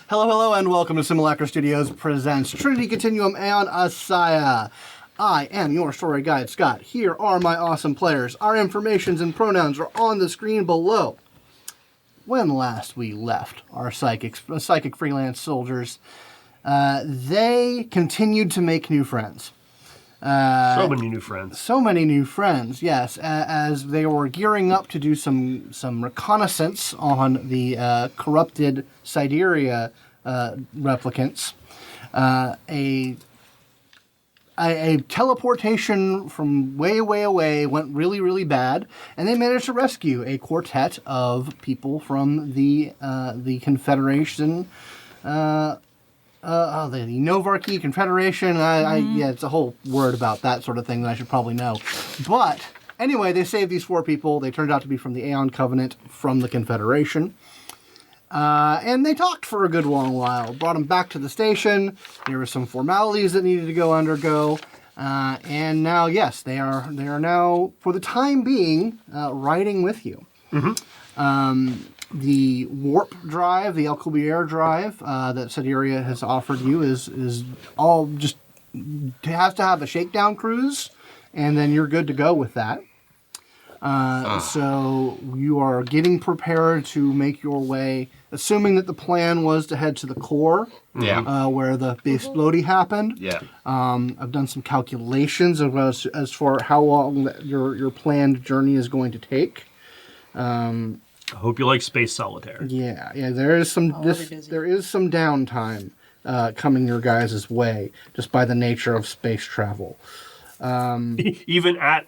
Hello, hello, and welcome to Simulacra Studios presents Trinity Continuum and ASIYAH. I am your story guide, Scott. Here are my awesome players. Our informations and pronouns are on the screen below. When last we left our psychic freelance soldiers, they continued to make new friends. So many new friends. So many new friends, yes. As they were gearing up to do some reconnaissance on the corrupted Sideria replicants, a teleportation from way, way away went really, really bad, and they managed to rescue a quartet of people from the Confederation. The Novarchy Confederation. Yeah, it's a whole word about that sort of thing that I should probably know. But anyway, they saved these 4 people. They turned out to be from the Aeon Covenant from the Confederation. And they talked for a good long while. Brought them back to the station. There were some formalities that needed to go undergo. And now, yes, they are now, for the time being, riding with you. Mm-hmm. The warp drive, the Alcubierre drive that Sideria has offered you is all just has to have a shakedown cruise, and then you're good to go with that. So you are getting prepared to make your way, assuming that the plan was to head to the core, where the exploding happened. Yeah. I've done some calculations as for how long your planned journey is going to take. I hope you like Space Solitaire. Yeah. There is some downtime coming your guys' way just by the nature of space travel. Even at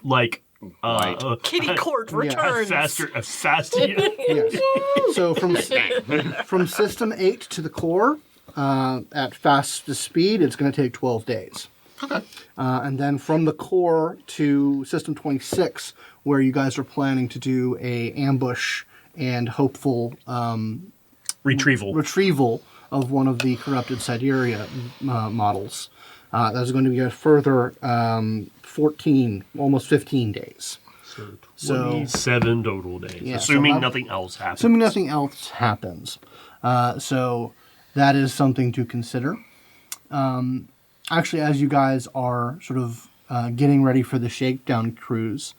Kitty Court returns. faster. Yes. So from System 8 to the core, at fastest speed, it's going to take 12 days. Okay. And then from the core to System 26, where you guys are planning to do a ambush and hopeful retrieval of one of the corrupted Sideria models. That's going to be a further 14, almost 15 days. So 27 total days, yeah, assuming nothing else happens. Assuming nothing else happens. So that is something to consider. Actually, as you guys are sort of getting ready for the shakedown cruise,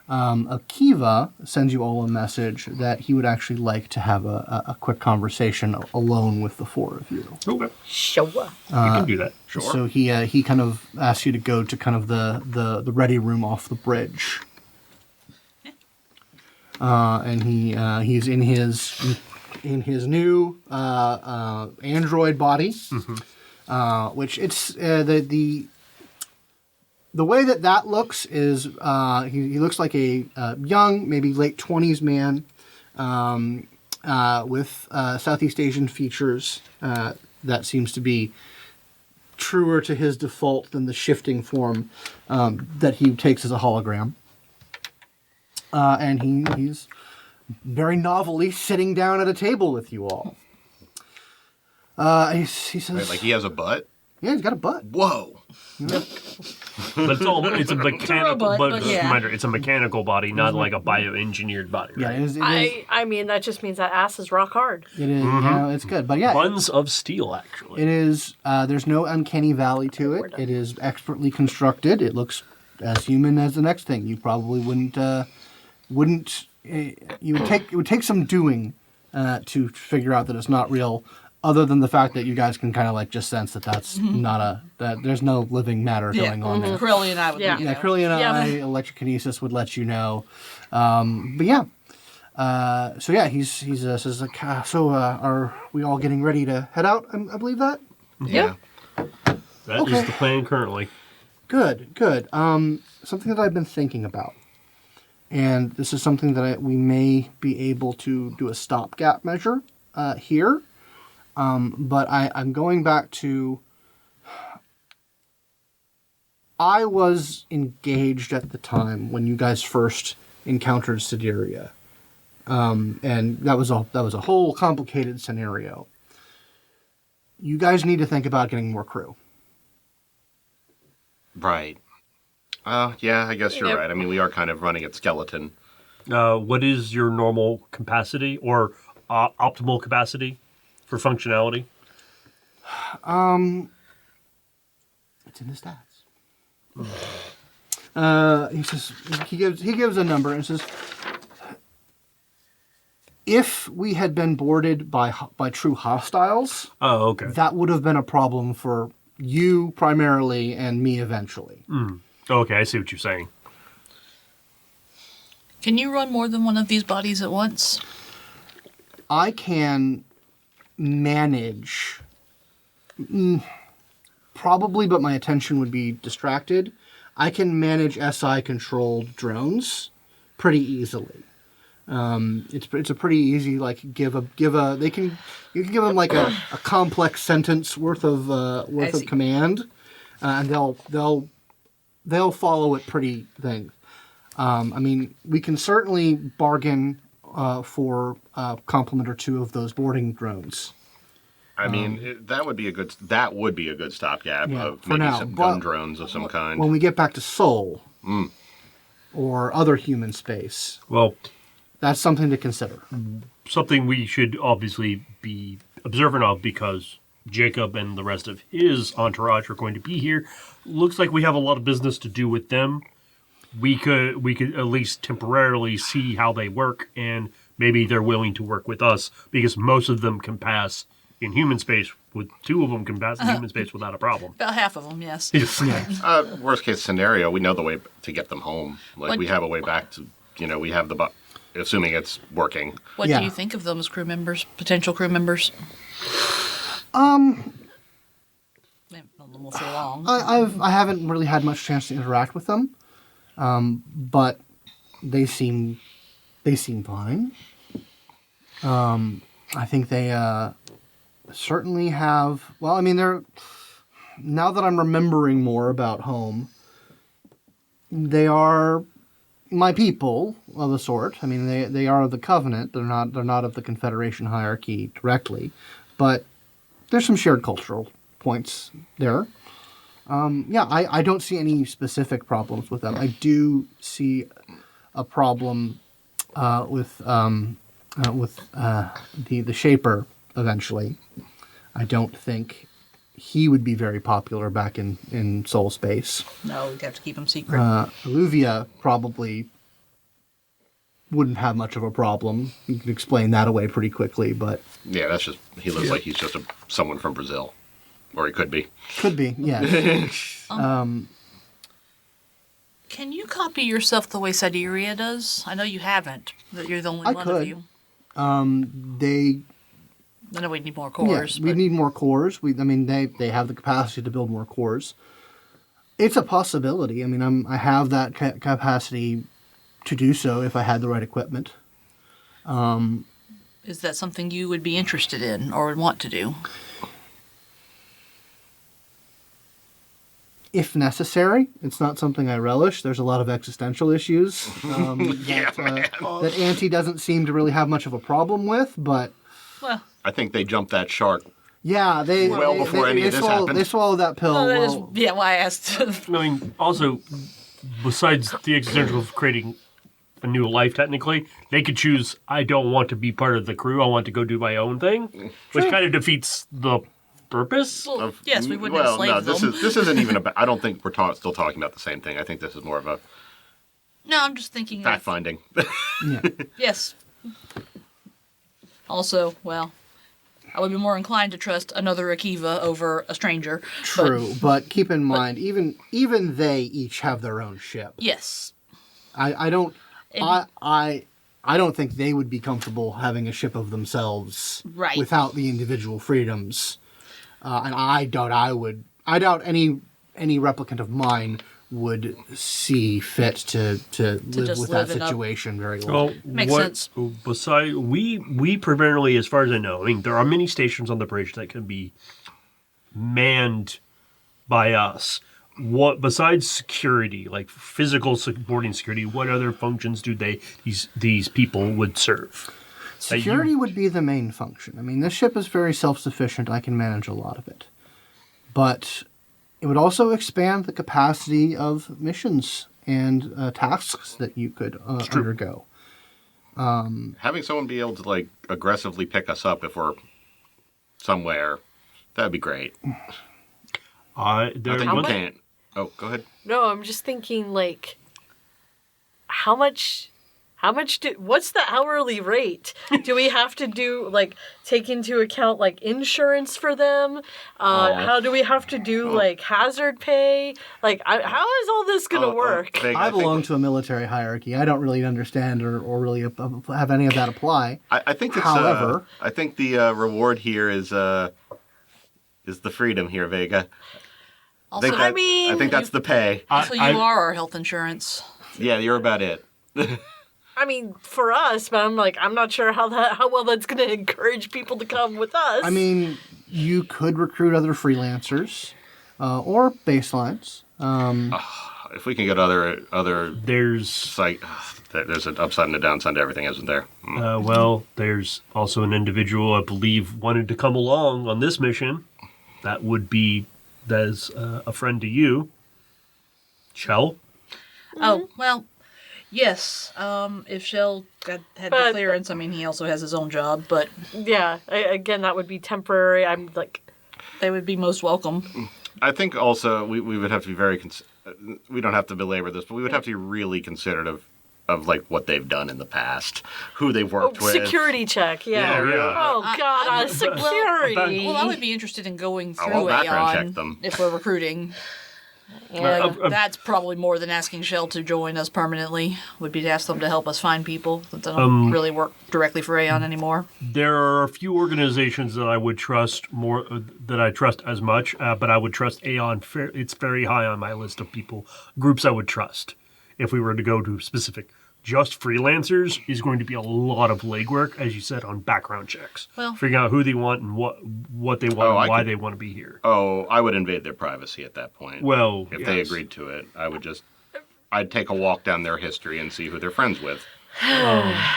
Akiva sends you all a message that he would actually like to have a quick conversation alone with the 4 of you. Okay. Sure. You can do that. Sure. So he kind of asks you to go to kind of the ready room off the bridge. And he's in his new android body, which it's the way that looks is he looks like a young, maybe late 20s man with Southeast Asian features that seems to be truer to his default than the shifting form that he takes as a hologram. And he's very novelly sitting down at a table with you all. He says... Wait, like he has a butt? Yeah, he's got a butt. Whoa. Yeah. But it's a mechanical, reminder, it's a mechanical body, not like a bioengineered body, right? Yeah, I mean, that just means that ass is rock hard. It is, it's good. But yeah. Buns of steel, actually. It is, there's no uncanny valley to it. It is expertly constructed. It looks as human as the next thing. You probably it would take some doing to figure out that it's not real, other than the fact that you guys can kind of like just sense that that's not that there's no living matter going on there. Curly and I would let you know. Curly and I, electrokinesis would let you know. But yeah. So yeah, he says like, are we all getting ready to head out? I believe that? Yeah. That is the plan currently. Good. Something that I've been thinking about. And this is something that we may be able to do a stopgap measure here. But I'm going back to... I was engaged at the time when you guys first encountered Sideria. And that was a whole complicated scenario. You guys need to think about getting more crew. Right. Yeah, I guess you're right. I mean, we are kind of running at skeleton. What is your normal capacity or optimal capacity for functionality? It's in the stats. He says he gives a number and says, if we had been boarded by true hostiles, okay. that would have been a problem for you primarily and me eventually. Okay, I see what you're saying. Can you run more than one of these bodies at once? I can manage, probably, but my attention would be distracted. I can manage SI-controlled drones pretty easily. It's a pretty easy, like, you can give them like a complex sentence worth of command, and they'll follow it pretty thing. I mean, we can certainly bargain for a complement or two of those boarding drones. I mean, that would be a good stopgap of for maybe now, some but gun drones of some kind. When we get back to Sol or other human space, Well, that's something to consider. something we should obviously be observant of because Jacob and the rest of his entourage are going to be here. Looks like we have a lot of business to do with them. We could at least temporarily see how they work, and maybe they're willing to work with us because most of them can pass in human space. With two of them can pass in human space without a problem. About half of them, yes. Worst case scenario, we know the way to get them home. Like, we have a way back to, we have the assuming it's working. What do you think of them as crew members, potential crew members? For long. I haven't really had much chance to interact with them, but they seem fine. I think they certainly have. Well, I mean, now that I'm remembering more about home, they are my people of a sort. I mean, they are of the Covenant. They're not of the Confederation hierarchy directly, but there's some shared cultural points there. I don't see any specific problems with them. I do see a problem with the Shaper eventually. I don't think he would be very popular back in Soul Space. No, we'd have to keep him secret. Alluvia probably wouldn't have much of a problem. You can explain that away pretty quickly, but... Yeah, that's just... He looks like he's just someone from Brazil. Or he could be. Could be, yes. Can you copy yourself the way Sideria does? I know you haven't, but you're the only one of you. I know we need more cores. Yeah, we need more cores. They have the capacity to build more cores. It's a possibility. I mean, I have that capacity to do so if I had the right equipment. Is that something you would be interested in or would want to do? If necessary. It's not something I relish. There's a lot of existential issues that Auntie doesn't seem to really have much of a problem with, but... Well, I think they jumped that shark. Yeah, before any of this happened. They swallowed that pill. Why I asked. I mean, also, besides the existential of creating a new life, technically, they could choose, I don't want to be part of the crew, I want to go do my own thing, which kind of defeats the purpose. Well, yes, we wouldn't enslave them. This isn't even about... I don't think we're still talking about the same thing. I think this is more of a... No, I'm just thinking... Fact-finding. Yeah. Yes. Also, well... I would be more inclined to trust another Akiva over a stranger. True, but keep in mind, even they each have their own ship. Yes. I don't think they would be comfortable having a ship of themselves without the individual freedoms. And I doubt any replicant of mine would see fit to live with that situation very long. Well, Makes sense. Besides, we primarily, as far as I know, I mean, there are many stations on the bridge that can be manned by us. What besides security, like physical boarding security, what other functions do these people would serve? Security would be the main function. I mean, this ship is very self-sufficient. I can manage a lot of it. But it would also expand the capacity of missions and tasks that you could undergo. Having someone be able to, like, aggressively pick us up if we're somewhere That'd be great. There Not that you was- can't. Oh, go ahead. No, I'm just thinking like, how much what's the hourly rate? Do we have to take into account like insurance for them? How do we have to do like hazard pay? Like, how is all this gonna work? Vega, I think- belong to a military hierarchy. I don't really understand or really have any of that apply. I think it's. However- I think the reward here is the freedom here, Vega. Also, I mean, I think that's the pay. also you are our health insurance. Yeah, you're about it. I mean, for us, but I'm not sure how well that's going to encourage people to come with us. I mean, you could recruit other freelancers or baselines. If we can get other there's there's an upside and a downside to everything, isn't there? there's also an individual I believe wanted to come along on this mission. That's a friend to you, Shell. Oh, well, yes. If Shell had the But- clearance, I mean, he also has his own job, but yeah, again, that would be temporary. I'm like, they would be most welcome. I think also we would have to be very. We don't have to belabor this, but we would have to be really considerate of like what they've done in the past, who they've worked with. security check. Yeah. Yeah, yeah. Oh God, I- security. Well, I would be interested in going I'll through background check Aeon them. if we're recruiting. Yeah. That's probably more than asking Shell to join us permanently. Would be to ask them to help us find people since I don't really work directly for Aeon anymore. There are a few organizations that I would trust more, that I trust as much, but I would trust Aeon. It's very high on my list of groups I would trust. If we were to go to specific, just freelancers is going to be a lot of legwork, as you said, on background checks. Well- figuring out who they want and what they want and why they want to be here. Oh, I would invade their privacy at that point. Well, if they yes. agreed to it, I'd take a walk down their history and see who they're friends with.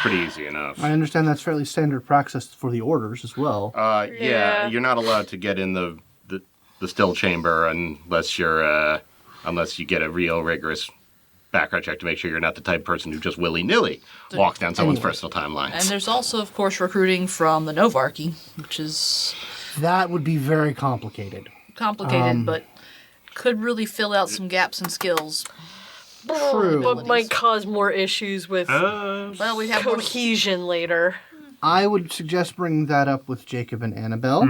Pretty easy enough. I understand that's fairly standard practice for the orders as well. Yeah, Yeah. you're not allowed to get in the still chamber unless you get a real rigorous background check to make sure you're not the type of person who just willy-nilly walks down someone's personal timelines. And there's also, of course, recruiting from the Novarchy, which is That would be very complicated. complicated, but could really fill out some gaps in skills. True. But might cause more issues with Well, we have more. cohesion later. I would suggest bringing that up with Jacob and Annabelle.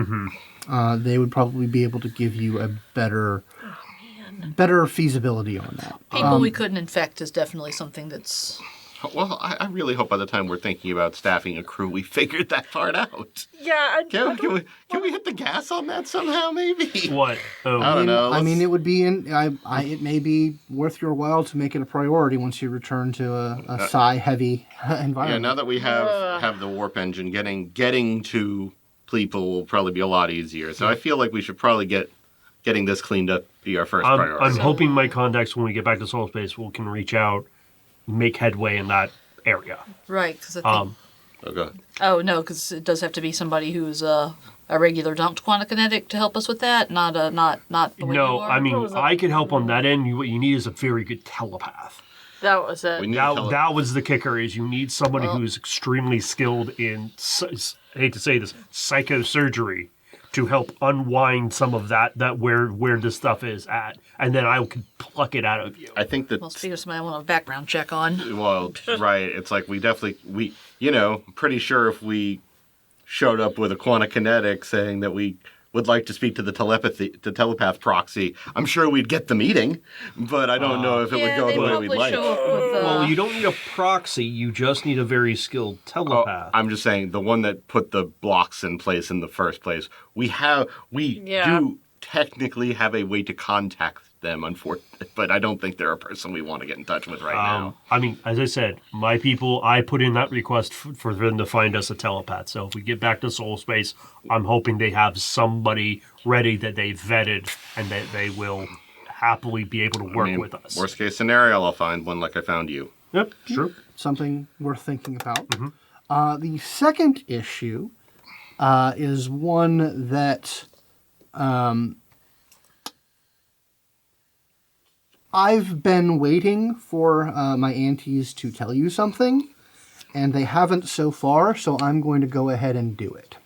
They would probably be able to give you a better feasibility on that. People we couldn't infect is definitely something that's. Well, I really hope by the time we're thinking about staffing a crew, we figured that part out. Yeah, Can we hit the gas on that somehow, maybe? What? Oh, I don't know. I mean, it would be it may be worth your while to make it a priority once you return to a psi-heavy environment. Yeah, now that we have the warp engine, getting to people will probably be a lot easier. So I feel like we should probably getting this cleaned up be our first priority. I'm hoping my contacts, when we get back to Soul Space, can reach out, make headway in that area. Right, because I think. Okay. Oh, no, because it does have to be somebody who's a regular dumped Quantikinetic to help us with that, not the way you No, are. I mean, I can help on that end. What you need is a very good telepath. that was it. We need That was the kicker, is you need somebody who's extremely skilled in, I hate to say this, psychosurgery to help unwind some of that where this stuff is at. And then I could pluck it out of you. I think that. Well, speaking of somebody I want a background check on. Well, right. It's like pretty sure if we showed up with a Quantikinetic saying that we would like to speak to the telepath proxy, I'm sure we'd get the meeting, but I don't know if it would go they the way probably we'd like. show up with, Well, you don't need a proxy. You just need a very skilled Oh, telepath. I'm just saying the one that put the blocks in place in the first place. We do technically have a way to contact them, unfortunately, but I don't think they're a person we want to get in touch with right now. I mean, as I said, my people, I put in that request for them to find us a telepath. So if we get back to Soul Space, I'm hoping they have somebody ready that they vetted and that they will happily be able to work with us. Worst case scenario, I'll find one like I found you. Yep, sure. Something worth thinking about. The second issue is one that I've been waiting for my aunties to tell you something, and they haven't so far, so I'm going to go ahead and do it.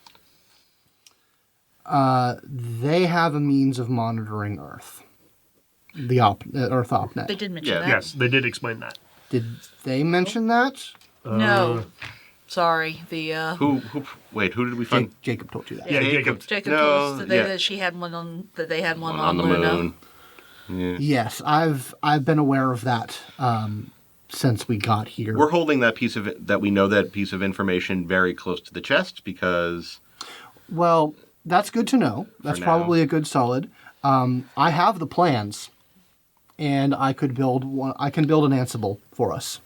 They have a means of monitoring Earth. The Earth OpNet. They did mention Yeah. that. Yes, they did explain that. Did they mention that? No. Sorry. The Who? Wait, who did we find? Jacob told you that. Yeah, Jacob. Jacob No, told us that, yeah. that she had one on that they had one On the Luna. moon. Yeah. Yes, I've been aware of that since we got here. We're holding that piece of it, that we know that piece of information very close to the chest because Well, that's good to know. That's now. probably a good solid. I have the plans, and I could build one. I can build an Ansible for us.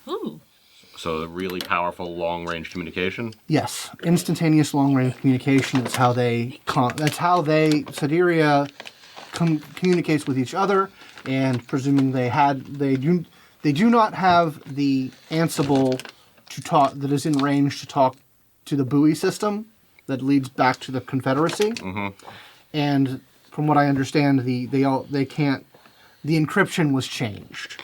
Ooh. so the really powerful long range communication. Yes, instantaneous long-range communication. That's how they. That's how they. Sideria communicates with each other, and presuming they do not have the Ansible to talk that is in range to talk to the buoy system that leads back to the Confederacy. Mm-hmm. And from what I understand, they can't. The encryption was changed.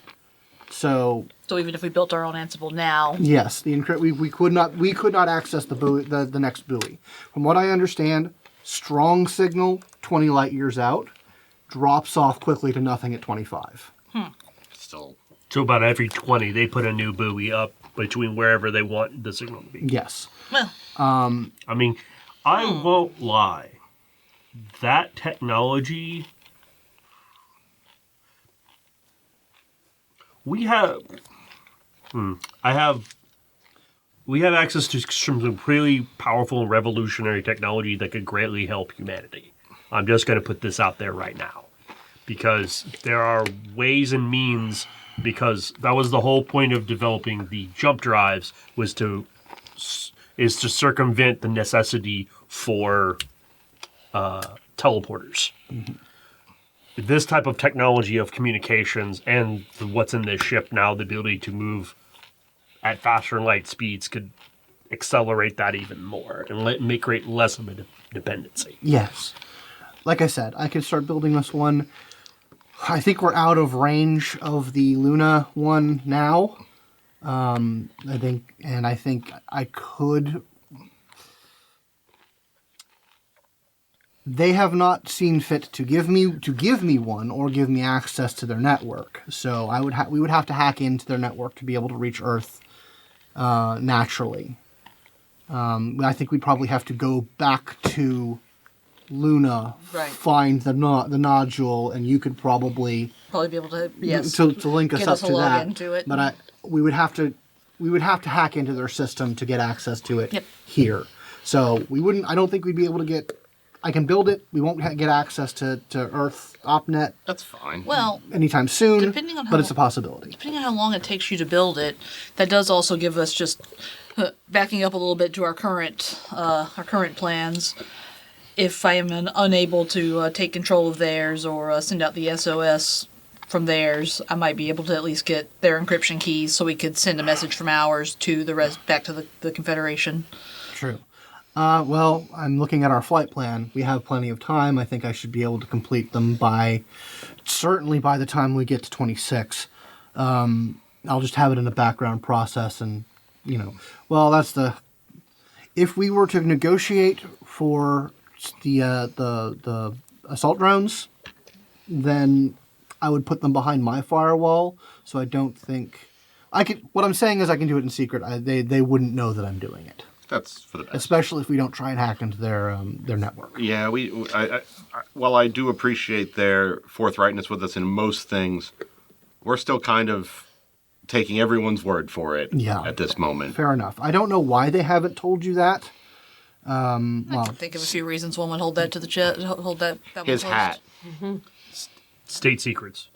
So even if we built our own Ansible now, yes, we could not access the buoy, the next buoy. From what I understand, strong signal 20 light years out drops off quickly to nothing at 25. Still, So about every 20, they put a new buoy up between wherever they want the signal to be. Yes. well, I mean, I won't lie. That technology, we have access to some really powerful and revolutionary technology that could greatly help humanity. I'm just going to put this out there right now, because there are ways and means. Because that was the whole point of developing the jump drives, is to circumvent the necessity for teleporters. Mm-hmm. This type of technology of communications and what's in this ship now, the ability to move at faster light speeds, could accelerate that even more and create less of a dependency. Yes. Like I said, I could start building this one. I think we're out of range of the Luna one now. I think I could. They have not seen fit to give me one or give me access to their network. So we would have to hack into their network to be able to reach Earth naturally. I think we'd probably have to go back to Luna, Right. find the nodule, and you could probably be able to to link us get up us a to that. login to it. But we would have to hack into their system to get access to it Yep. here. So we wouldn't. I don't think we'd be able to get. I can build it. We won't get access to Earth OpNet that's fine. well, anytime soon. Depending on but how- it's a possibility. depending on how long it takes you to build it, that does also give us just backing up a little bit to our current plans. If I am unable to take control of theirs or send out the SOS from theirs, I might be able to at least get their encryption keys so we could send a message from ours to the rest back to the Confederation. True. Well, I'm looking at our flight plan. We have plenty of time. I think I should be able to complete them certainly by the time we get to 26. I'll just have it in the background process and, if we were to negotiate for the assault drones, then I would put them behind my firewall, so I don't think I could. What I'm saying is I can do it in secret. They wouldn't know that I'm doing it. That's for the best. Especially if we don't try and hack into their network. Yeah, while I do appreciate their forthrightness with us in most things, we're still kind of taking everyone's word for it at this moment. Fair enough. I don't know why they haven't told you that. I can think of a few reasons one would hold that to the chest. Hold that His one hat. State secrets.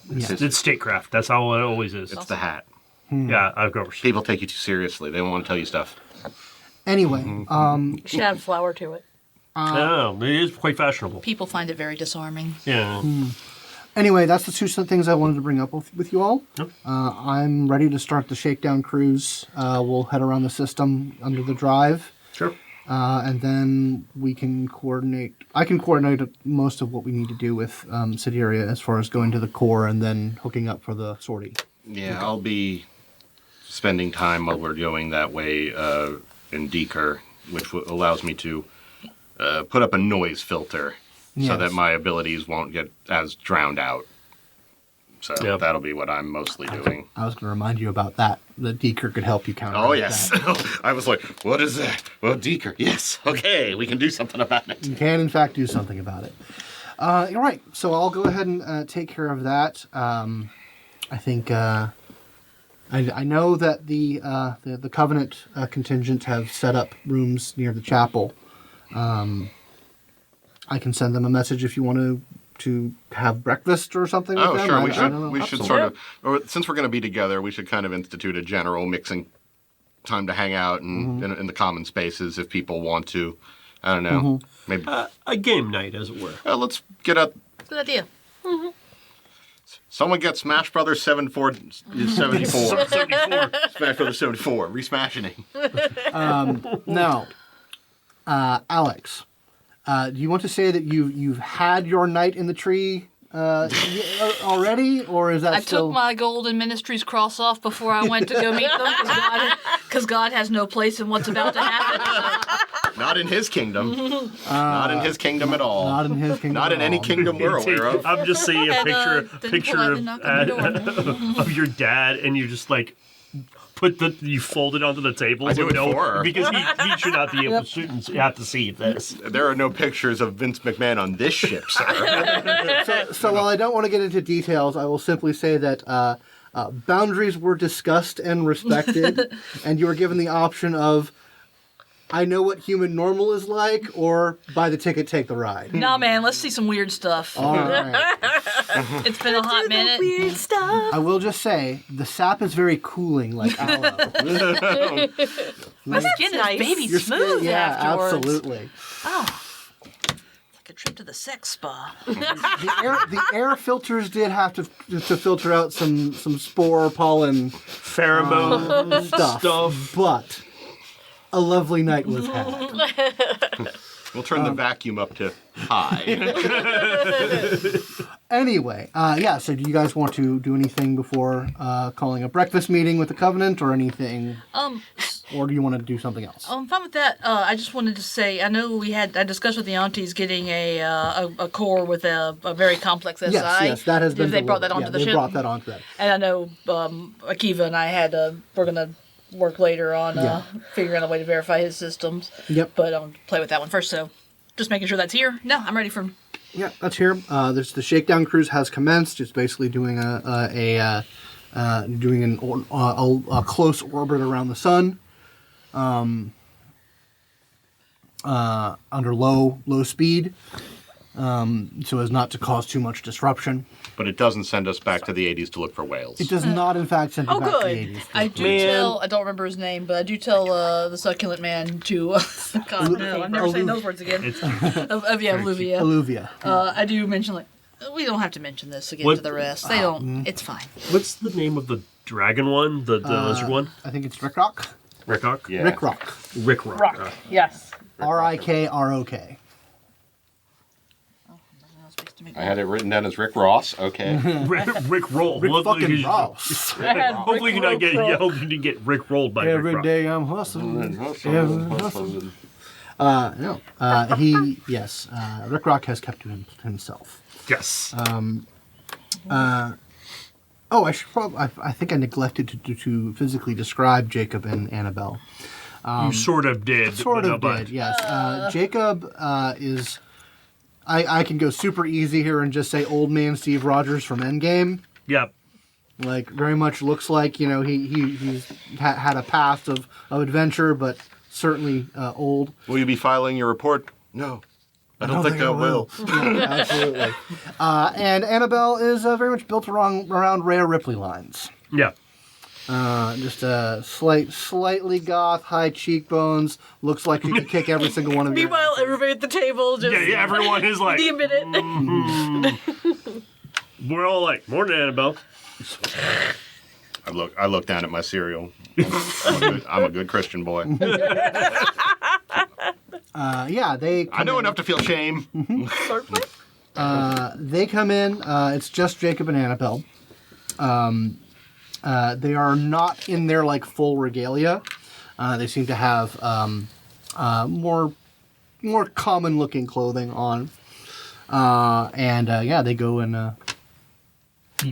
Yes. It's statecraft. That's how it always is. It's the hat. Yeah, of course. People take you too seriously. They don't want to tell you stuff. Anyway, You should add flour to it. No, it is quite fashionable. People find it very disarming. Yeah. anyway, that's the two things I wanted to bring up with you all. Yep. I'm ready to start the shakedown cruise. We'll head around the system under the drive. Sure. And then we can coordinate. I can coordinate most of what we need to do with Sideria as far as going to the core and then hooking up for the sortie. Yeah, I'll be spending time while we're going that way in Deeker, which allows me to put up a noise filter so Yes. that my abilities won't get as drowned out. So Yep. that'll be what I'm mostly doing. I was going to remind you about that. The Deeker could help you counter. Oh, yes. I was like, what is that? Well, Deeker. Yes. Okay, we can do something about it. You can, in fact, do something about it. All right, so I'll go ahead and take care of that. I think I know that the Covenant contingent have set up rooms near the chapel. I can send them a message if you want to have breakfast or something with Oh, them. sure. I We don't should. know. We should Absolutely. sort of. Or since we're going to be together, we should kind of institute a general mixing time to hang out and in the common spaces if people want to. I don't know. Maybe A game night, as it were. let's get a. Good idea. Someone get Smash Brothers 74. Smash Brothers 74. Resmashing. Now, Alex, do you want to say that you've had your night in the tree already, or is that I still? took my Golden Ministries cross off before I went to go meet them because God has no place in what's about to happen. Not in his kingdom. Not in his kingdom at all. Not in his kingdom. Not in at any all. kingdom we're aware of. I'm just seeing a And, picture, then politely knock on the door. of your dad, and you just like you fold it onto the table. I do with it for her. because he should not be able to have to see this. There are no pictures of Vince McMahon on this ship, sir. So while I don't want to get into details, I will simply say that boundaries were discussed and respected, and you were given the option of, I know what human normal is like, or buy the ticket, take the ride. Nah, man, let's see some weird stuff. All right. It's been a hot minute. Weird stuff. I will just say, the sap is very cooling, like aloe. My skin is nice. baby Your smooth yeah, afterwards. absolutely. Oh, it's like a trip to the sex spa. The air filters did have to filter out some spore pollen Pheromone stuff, but a lovely night was had. We'll turn the vacuum up to high. Anyway, yeah, so do you guys want to do anything before calling a breakfast meeting with the Covenant or anything? Or do you want to do something else? I'm fine with that. I just wanted to say, I know I discussed with the aunties getting a core with a very complex SI. Yes, that has been. They brought that delivered. onto the They ship. brought that onto that. And I know Akiva and I we're gonna work later on figuring out a way to verify his systems. Yep. But I'll play with that one first. So just making sure that's here. No, I'm ready for. Yeah, that's here. There's the shakedown cruise has commenced. It's basically doing a close orbit around the sun, under low speed, so as not to cause too much disruption. But it doesn't send us back to the 80s to look for whales. It does not, in fact, send you Oh, back to good. the 80s. I do I don't remember his name, but I do tell the succulent man to. God, no, I'm never saying those words again. It's Olivia. Alluvia. I do mention we don't have to mention this again What- to the rest. They don't. It's fine. what's the name of the dragon one? The lizard one? I think it's Rickrock. Rickrock? Yeah. Rickrock. Rickrock. Yes. Rikrok. I had it written down as Rick Ross. Okay. Rick rolled. Rick fucking Ross. Hopefully you didn't get Rick rolled by Every Rick day I'm hustling. No. Rickrock has kept to himself. Yes. I should probably. I think I neglected to physically describe Jacob and Annabelle. You sort of did. Sort but of no, did, yes. Jacob is. I can go super easy here and just say old man Steve Rogers from Endgame. Yep. Like, very much looks like, he's had a past of adventure, but certainly old. Will you be filing your report? No. I don't think I will. Yeah, absolutely. And Annabelle is very much built around Rhea Ripley lines. Yeah. Just a slightly goth, high cheekbones. Looks like she could kick every single one of you. Meanwhile, everybody at the table just Yeah, everyone is like, the minute. we're all like, morning, Annabelle. I look down at my cereal. I'm a good Christian boy. They. I know enough to feel shame. They come in. It's just Jacob and Annabelle. They are not in their full regalia. They seem to have more more common-looking clothing on. They go and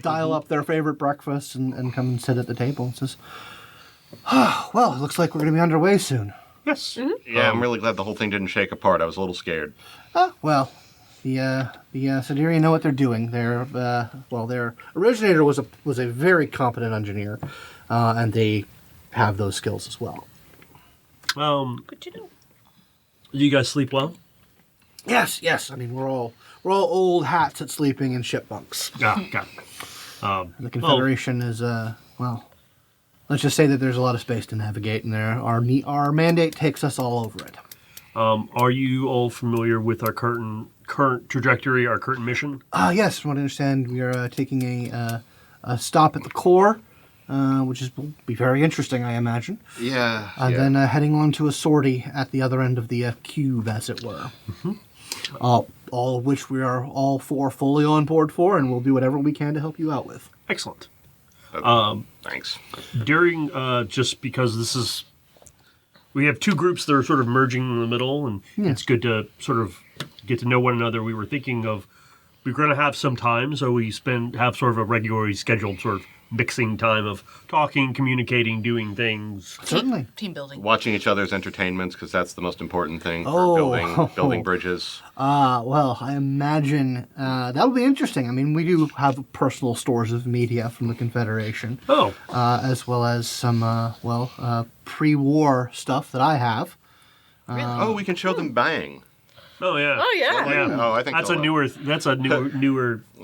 dial up their favorite breakfast and come and sit at the table and says, well, it looks like we're going to be underway soon. Yes. Yeah, I'm really glad the whole thing didn't shake apart. I was a little scared. Well, the Sidiri know what they're doing. Their originator was a very competent engineer, and they have those skills as well. Good to know. Do you guys sleep well? Yes. I mean, we're all old hats at sleeping in ship bunks. Yeah, got it. The Confederation is let's just say that there's a lot of space to navigate, and our mandate takes us all over it. Are you all familiar with our current trajectory, our current mission? Yes. From what I understand, we are taking a stop at the core, which will be very interesting, I imagine. Yeah. And then heading on to a sortie at the other end of the cube, as it were. Mm-hmm. All of which we are all four fully on board for, and we'll do whatever we can to help you out with. Excellent. Thanks. During, just because we have two groups that are sort of merging in the middle, and it's good to sort of get to know one another. We were thinking of, we're going to have some time, so we have sort of a regularly scheduled sort of mixing time of talking, communicating, doing things. Certainly. Team building. Watching each other's entertainments, because that's the most important thing for building bridges. Well, I imagine that'll be interesting. I mean, we do have personal stores of media from the Confederation. Oh. As well as some, pre-war stuff that I have. We can show them Bang. Oh, yeah. Oh, yeah. Oh, I think That's a newer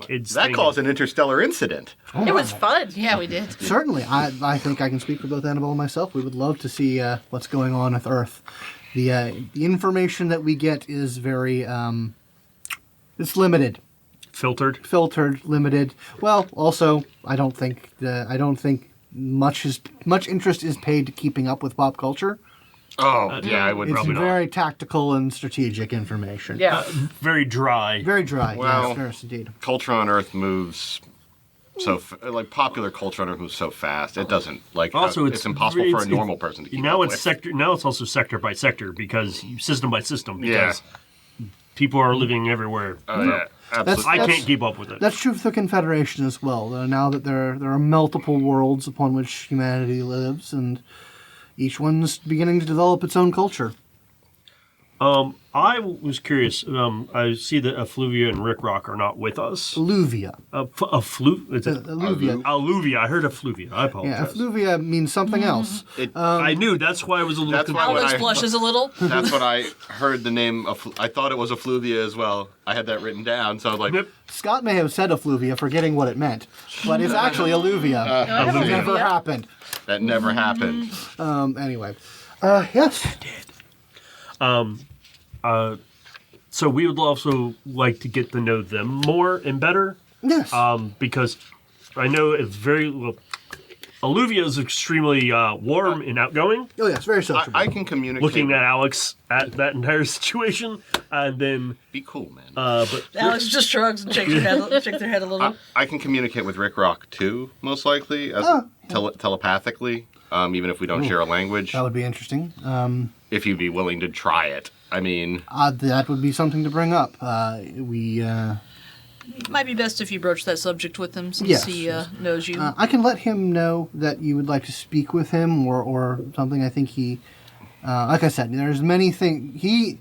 kids that thing. caused an interstellar incident. It was fun. Yeah, we did. Certainly. I think I can speak for both Annabelle and myself. We would love to see what's going on with Earth. The information that we get is very, it's limited. Filtered, limited. Well, also, I don't think much interest is paid to keeping up with pop culture. Oh, yeah, I would It's probably not. very tactical and strategic information. Yeah. very dry. Very dry. Well, yes, indeed. Culture on Earth moves popular culture on Earth moves so fast. It doesn't Also, it's impossible for a normal person to keep now up it's with. sector. Now it's also sector by sector because system by system. Because people are living everywhere. Yeah, absolutely. I can't keep up with it. That's true for the Confederation as well. Now that there are multiple worlds upon which humanity lives, and each one's beginning to develop its own culture. I was curious. I see that Effluvia and Rick Rock are not with us. Alluvia. Alluvia. Alluvia. I heard Effluvia. I apologize. Yeah, effluvia means something else. I knew. That's why I was a little That's why confused. when Alex blushes a little. That's what I heard the name of. I thought it was Effluvia as well. I had that written down, so I was like, Yep. Scott may have said effluvia, forgetting what it meant, but it's actually alluvia. It never happened. that never happened. Anyway. Yes. So we would also like to get to know them more and better. Yes. Because I know it's Alluvia is extremely warm and outgoing. Oh, yes, very sociable. I can communicate. Looking at Alex at that entire situation, and then Be cool, man. but Alex just shrugs and shakes their head a little. I can communicate with Rick Rock too, most likely, as telepathically, even if we don't share a language. That would be interesting. If you'd be willing to try it. I mean, That would be something to bring up. It might be best if you broach that subject with him since Yes, he yes. knows you. I can let him know that you would like to speak with him or something. I think he, like I said, there's many things. Him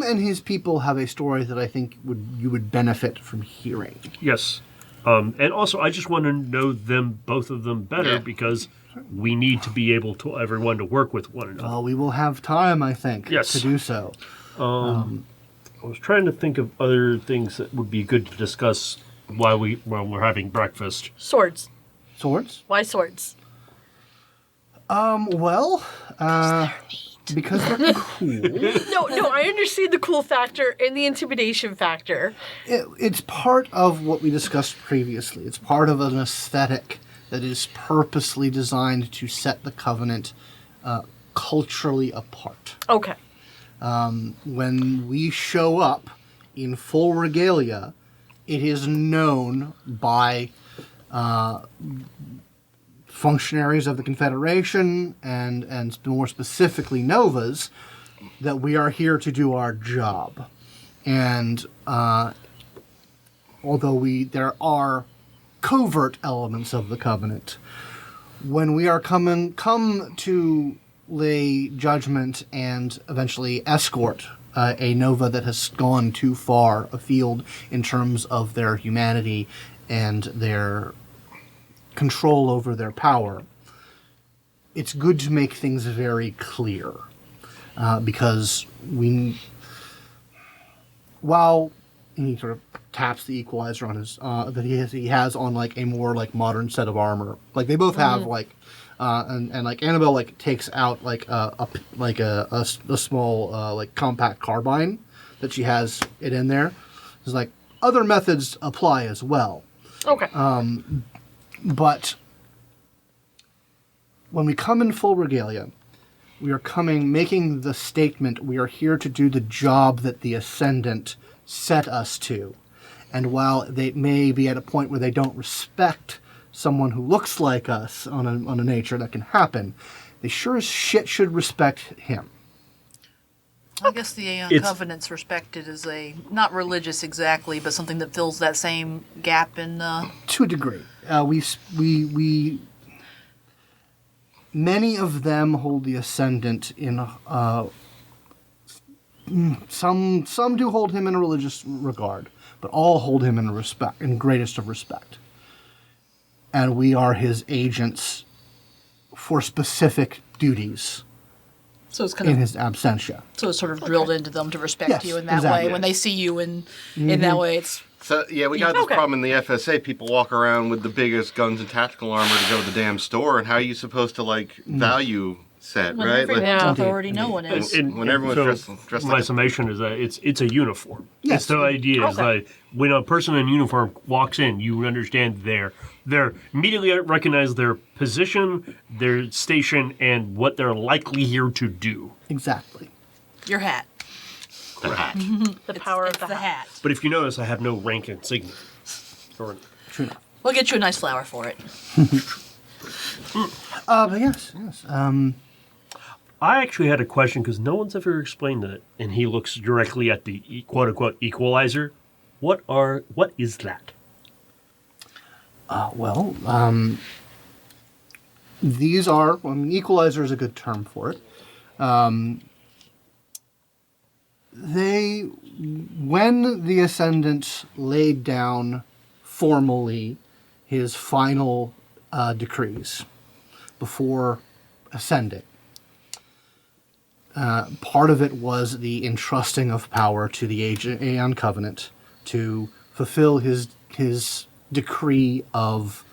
and his people have a story that I think you would benefit from hearing. yes, and also I just want to know both of them better Yeah. because we need to be able to everyone to work with one another. Well, we will have time, I think, Yes. to do so. I was trying to think of other things that would be good to discuss while we're having breakfast. Swords. Swords? Why swords? Because they're cool. No, I understand the cool factor and the intimidation factor. It's part of what we discussed previously. It's part of an aesthetic that is purposely designed to set the Covenant culturally apart. Okay. When we show up in full regalia, it is known by functionaries of the Confederation and more specifically Novas that we are here to do our job. And although there are covert elements of the covenant, when we are come to lay judgment and eventually escort a Nova that has gone too far afield in terms of their humanity and their control over their power, it's good to make things very clear. Because while he sort of taps the equalizer on his that he has on like a more like modern set of armor, like they both have like, and like Annabelle like takes out like a small like compact carbine that she has it in there. It's like other methods apply as well. Okay. But when we come in full regalia, we are making the statement, we are here to do the job that the Ascendant set us to. And while they may be at a point where they don't respect someone who looks like us on a nature that can happen, they sure as shit should respect him. I guess the Aeon Covenant's respected as not religious exactly, but something that fills that same gap in... To a degree. We many of them hold the Ascendant in some do hold him in a religious regard, but all hold him in greatest of respect. And we are his agents for specific duties. So it's kind in of his absentia. So it's sort of drilled into them to respect Yes, you in that exactly. way. When they see you in that way, it's So, yeah, we got this problem in the FSA. People walk around with the biggest guns and tactical armor to go to the damn store, and how are you supposed to, like, value set, when right? everyone's Like, authority, no one is. when everyone's dressed my like summation is that it's a uniform. Yes. It's the idea is that when a person in uniform walks in, you understand they're immediately recognize their position, their station, and what they're likely here to do. Exactly. Your hat. the hat. The power It's of the hat. But if you notice, I have no rank insignia. Or- True enough. We'll get you a nice flower for it. But yes. I actually had a question because no one's ever explained it, and he looks directly at the quote-unquote equalizer. What is that? These are, equalizer is a good term for it. When the Ascendant laid down formally his final decrees before ascending, part of it was the entrusting of power to the Aeon Covenant to fulfill his decree of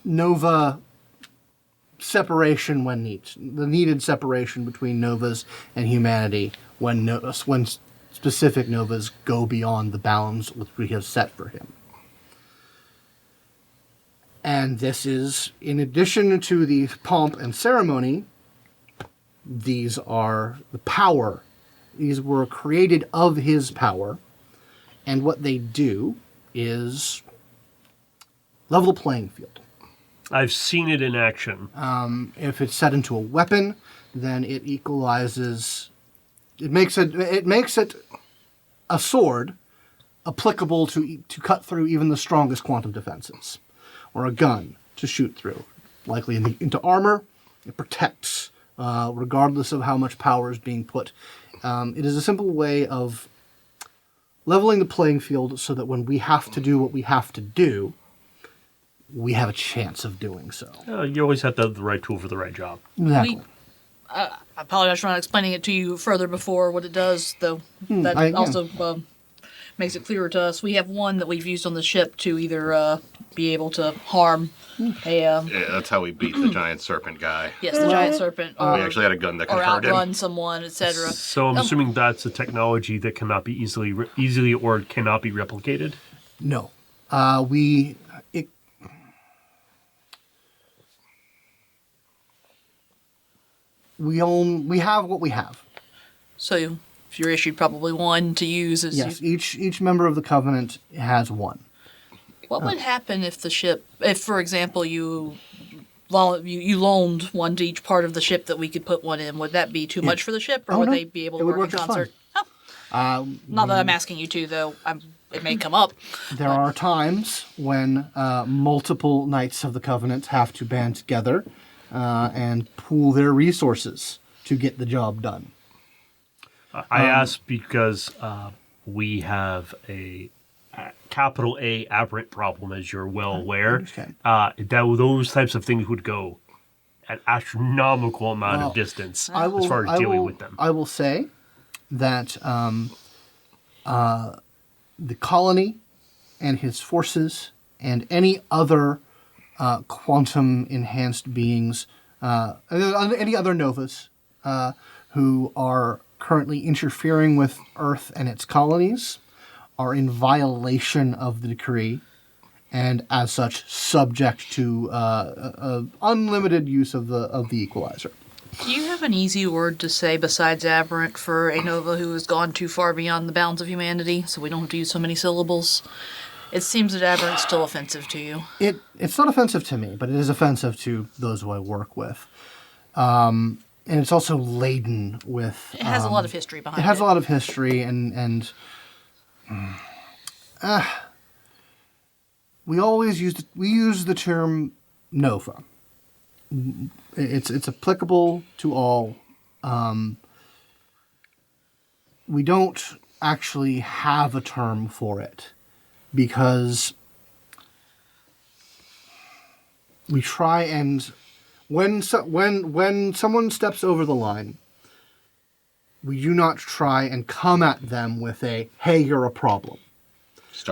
Nova separation when needed, the needed separation between Novas and humanity when specific Novas go beyond the bounds which we have set for him. And this is, in addition to the pomp and ceremony, these are the power. These were created of his power, and what they do is level the playing field. I've seen it in action. If it's set into a weapon, then it equalizes. It makes it a sword applicable to cut through even the strongest quantum defenses, or a gun to shoot through. Likely into armor, it protects regardless of how much power is being put. It is a simple way of leveling the playing field so that when we have to do what we have to do, we have a chance of doing so. You always have to have the right tool for the right job. Exactly. I apologize for not explaining it to you further before what it does, though. That also makes it clearer to us. We have one that we've used on the ship to either be able to harm a... Yeah, that's how we beat the giant serpent guy. Yes, the giant serpent. We actually had a gun that could or hurt him. outrun someone, etc. So I'm assuming that's a technology that cannot be easily or cannot be replicated? No. We have what we have. So if you're issued probably one to use as Yes, each member of the Covenant has one. What would happen if the ship, if for example you you loaned one to each part of the ship that we could put one in. Would that be too much for the ship, or Oh, would no. they be able It to would work in work just fine. concert? Oh, not that I'm asking you to, though. It may come up. There are times when multiple Knights of the Covenant have to band together and pool their resources to get the job done. I ask because we have a capital A aberrant problem, as you're well aware. understand. Those types of things would go an astronomical amount of distance as far as dealing with them. I will say that the colony and his forces and any other quantum enhanced beings, any other novas who are currently interfering with Earth and its colonies are in violation of the decree, and as such subject to unlimited use of the equalizer. Do you have an easy word to say besides aberrant for a Nova who has gone too far beyond the bounds of humanity, so we don't have to use so many syllables? It seems that aberrant's still offensive to you. It's not offensive to me, but it is offensive to those who I work with. And it's also laden with... It has a lot of history behind it. It has a lot of history, and we use the term Nova. It's applicable to all. We don't actually have a term for it because we try and when someone steps over the line, we do not try and come at them with a "Hey, you're a problem."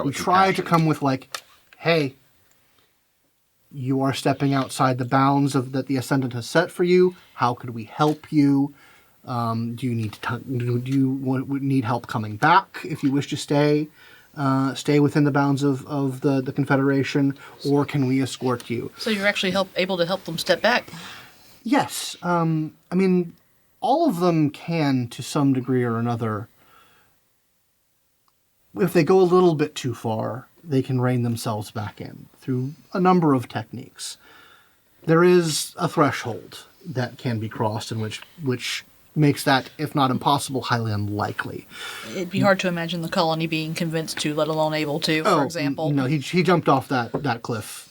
We try to come with like, "Hey, you are stepping outside the bounds that the Ascendant has set for you. How could we help you? Do you need help coming back if you wish to stay within the bounds of the Confederation, or can we escort you?" So you're actually able to help them step back? Yes. I mean, all of them can, to some degree or another. If they go a little bit too far, they can rein themselves back in through a number of techniques. There is a threshold that can be crossed, in which makes that, if not impossible, highly unlikely. It'd be hard to imagine the colony being convinced to, let alone able to, for example. No, he jumped off that cliff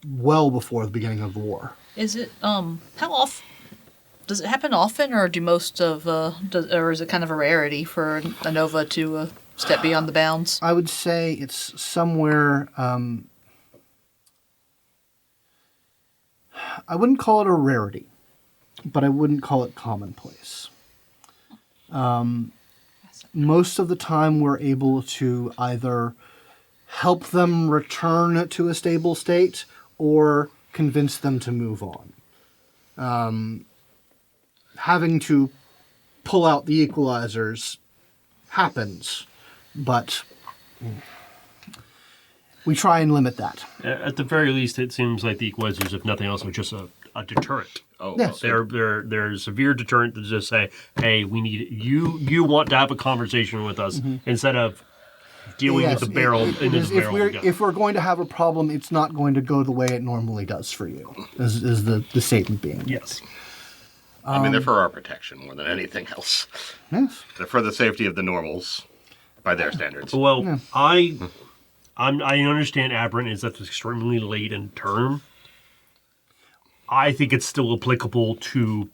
well before the beginning of the war. Is it, how often, does it happen often, or do most of, or is it kind of a rarity for a Nova to step beyond the bounds? I would say it's somewhere, I wouldn't call it a rarity, but I wouldn't call it commonplace. Most of the time we're able to either help them return to a stable state or convince them to move on. Having to pull out the equalizers happens, but we try and limit that. At the very least, it seems like the equalizers, if nothing else, are just a deterrent. Oh, Yes. They're a severe deterrent to just say, "Hey, we need you. You want to have a conversation with us instead of dealing Yes, with the barrel it into is- the barrel." if we're going to have a problem, it's not going to go the way it normally does for you. Is the statement being? Yes. I mean, they're for our protection more than anything else. Yes. They're for the safety of the normals, by their standards. Well, I understand aberrant is that's extremely late in term. I think it's still applicable to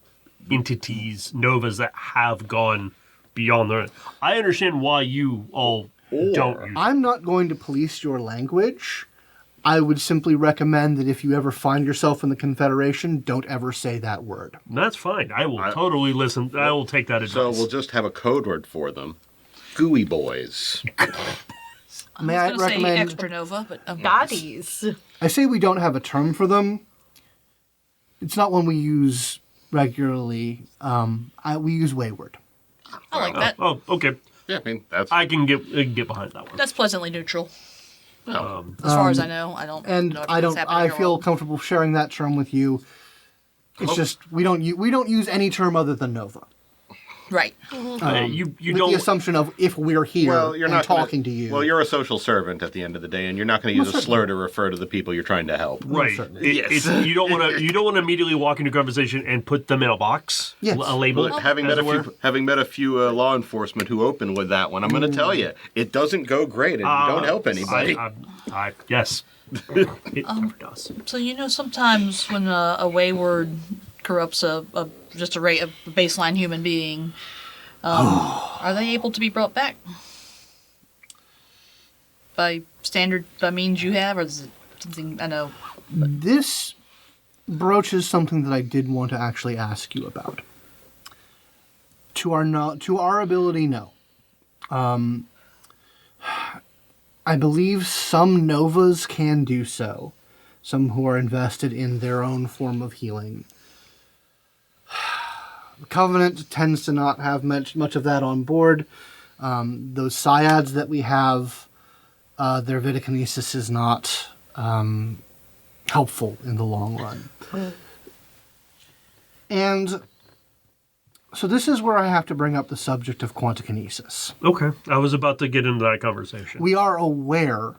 entities, novas that have gone beyond their. I understand why you all don't use it. I'm not going to police your language. I would simply recommend that if you ever find yourself in the Confederation, don't ever say that word. That's fine. I will totally listen. I will take that advice. So we'll just have a code word for them. Gooey boys. May I I was going to say recommend? extra Nova, but... Bodies. I say we don't have a term for them. It's not one we use regularly. We use wayward. I like that. Oh, okay. Yeah, I mean, that's... I can get behind that one. That's pleasantly neutral. As far as I know, I don't And know I if don't. it's happening I in your feel world. comfortable sharing that term with you. It's just we don't use any term other than Nova. Right. You with the don't. assumption of if we're here Well, you're and not talking to you. Well, you're a social servant at the end of the day, and you're not going to use a certainly. slur to refer to the people you're trying to help. Right. certainly. Yes. You don't want to. You don't want to immediately walk into a conversation and put them in a box. Yes. Label it. Having as met it were. having met a few law enforcement who open with that one, I'm going to tell you, it doesn't go great, and you don't help anybody. Yes. It never does. So sometimes when a wayward corrupts a baseline human being, are they able to be brought back by means you have, or is it something I know? This broaches something that I did want to actually ask you about. To our ability, no. I believe some Novas can do so. Some who are invested in their own form of healing. The Covenant tends to not have much of that on board. Those Psiads that we have, their Vitakinesis is not helpful in the long run. And so this is where I have to bring up the subject of quantikinesis. Okay. I was about to get into that conversation. We are aware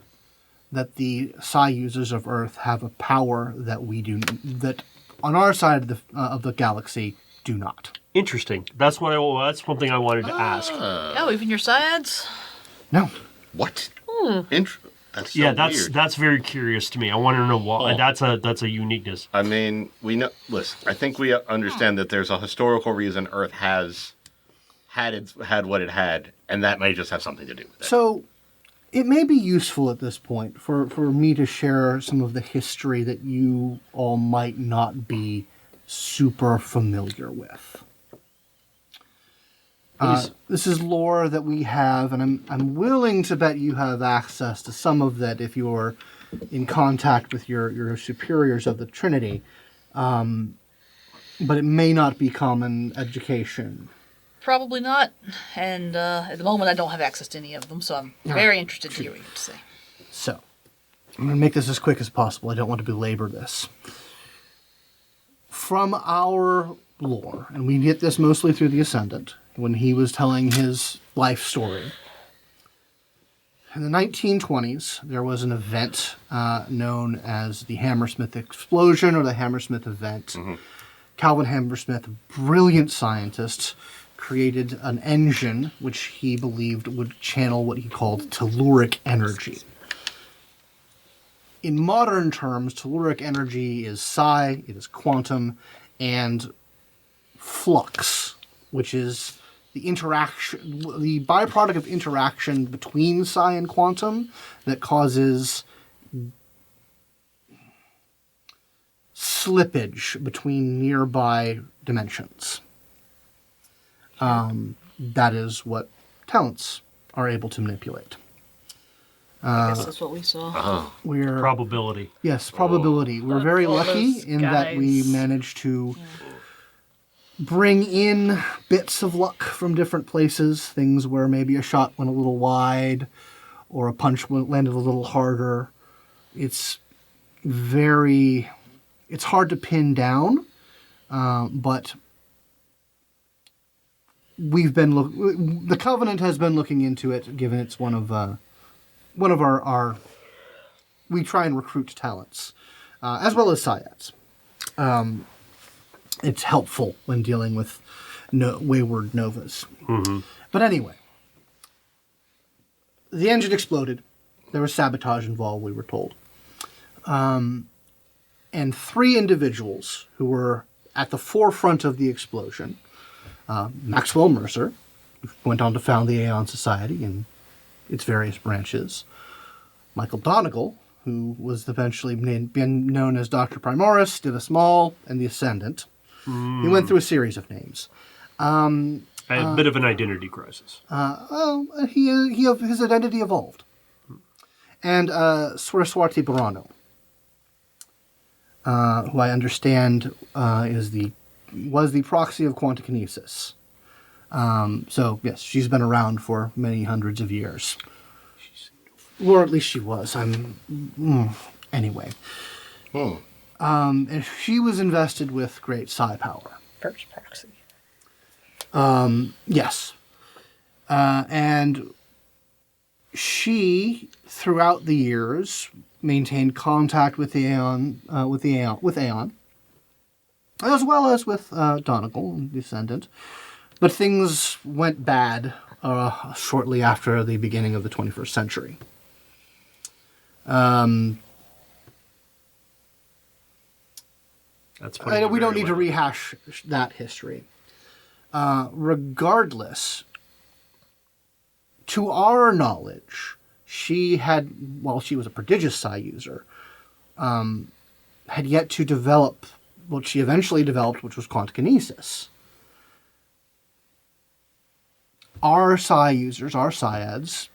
that the Psi users of Earth have a power that we do, that on our side of the galaxy do not. Interesting. That's something I wanted to ask. Oh, even your Psiads? No. What? That's so Yeah, weird. that's very curious to me. I want to know why. That's a uniqueness. I mean, we know. Listen, I think we understand that there's a historical reason Earth has had what it had, and that may just have something to do with it. So it may be useful at this point for me to share some of the history that you all might not be super familiar with. This is lore that we have, and I'm willing to bet you have access to some of that if you're in contact with your superiors of the Trinity. But it may not be common education. Probably not. And at the moment, I don't have access to any of them, so I'm very interested to hear what you have to say. So, I'm going to make this as quick as possible. I don't want to belabor this. From our lore, and we get this mostly through the Ascendant, when he was telling his life story. In the 1920s, there was an event known as the Hammersmith Explosion or the Hammersmith Event. Mm-hmm. Calvin Hammersmith, a brilliant scientist, created an engine which he believed would channel what he called telluric energy. In modern terms, telluric energy is psi, it is quantum, and flux, which is the byproduct of interaction between psi and quantum that causes slippage between nearby dimensions. That is what talents are able to manipulate. I guess that's what we saw. We're Probability. Yes, probability. We're very all lucky those in that we guys. managed to bring in bits of luck from different places, things where maybe a shot went a little wide or a punch landed a little harder. It's hard to pin down, but the Covenant has been looking into it, given it's one of our we try and recruit talents, as well as Psiads. It's helpful when dealing with wayward novas. Mm-hmm. But anyway, the engine exploded. There was sabotage involved, we were told. And 3 individuals who were at the forefront of the explosion, Maxwell Mercer, who went on to found the Aeon Society and its various branches, Michael Donegal, who was eventually been known as Dr. Primoris, Divus and the Ascendant. He went through a series of names. A bit of an identity crisis. His identity evolved. And Swarswati Barano, who I understand was the proxy of quantikinesis. So, yes, she's been around for many hundreds of years. Or at least she was. Anyway. And she was invested with great psi power. First proxy. Yes. And she, throughout the years, maintained contact with Aeon, as well as with Donegal and Descendant. But things went bad shortly after the beginning of the 21st century. That's We don't need to rehash that history. Regardless, to our knowledge, she had, while she was a prodigious psi user, had yet to develop what she eventually developed, which was quantokinesis. Our psi users, our Psiads,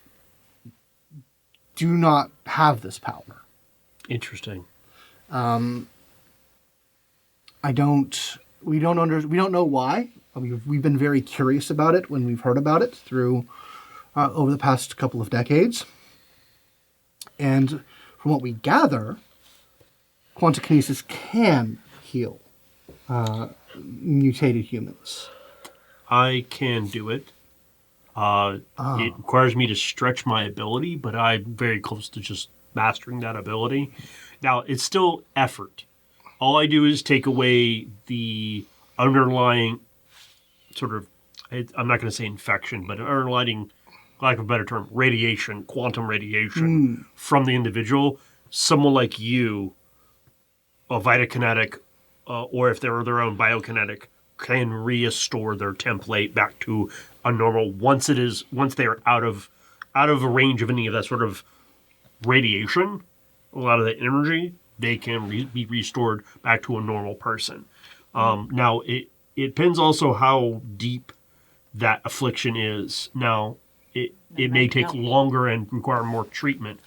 do not have this power. Interesting. We don't know why. We've been very curious about it when we've heard about it through over the past couple of decades. And from what we gather, quantokinesis can heal mutated humans. I can do it. It requires me to stretch my ability, but I'm very close to just mastering that ability. Now, it's still effort. All I do is take away the underlying sort of, I'm not going to say infection, but underlying, lack of a better term, radiation, quantum radiation from the individual. Someone like you, a Vitakinetic, or if they're their own biokinetic, can restore their template back to a normal once they are out of a range of any of that sort of radiation, a lot of the energy, they can be restored back to a normal person. Now, it depends also how deep that affliction is. Now, it may take longer and require more treatment.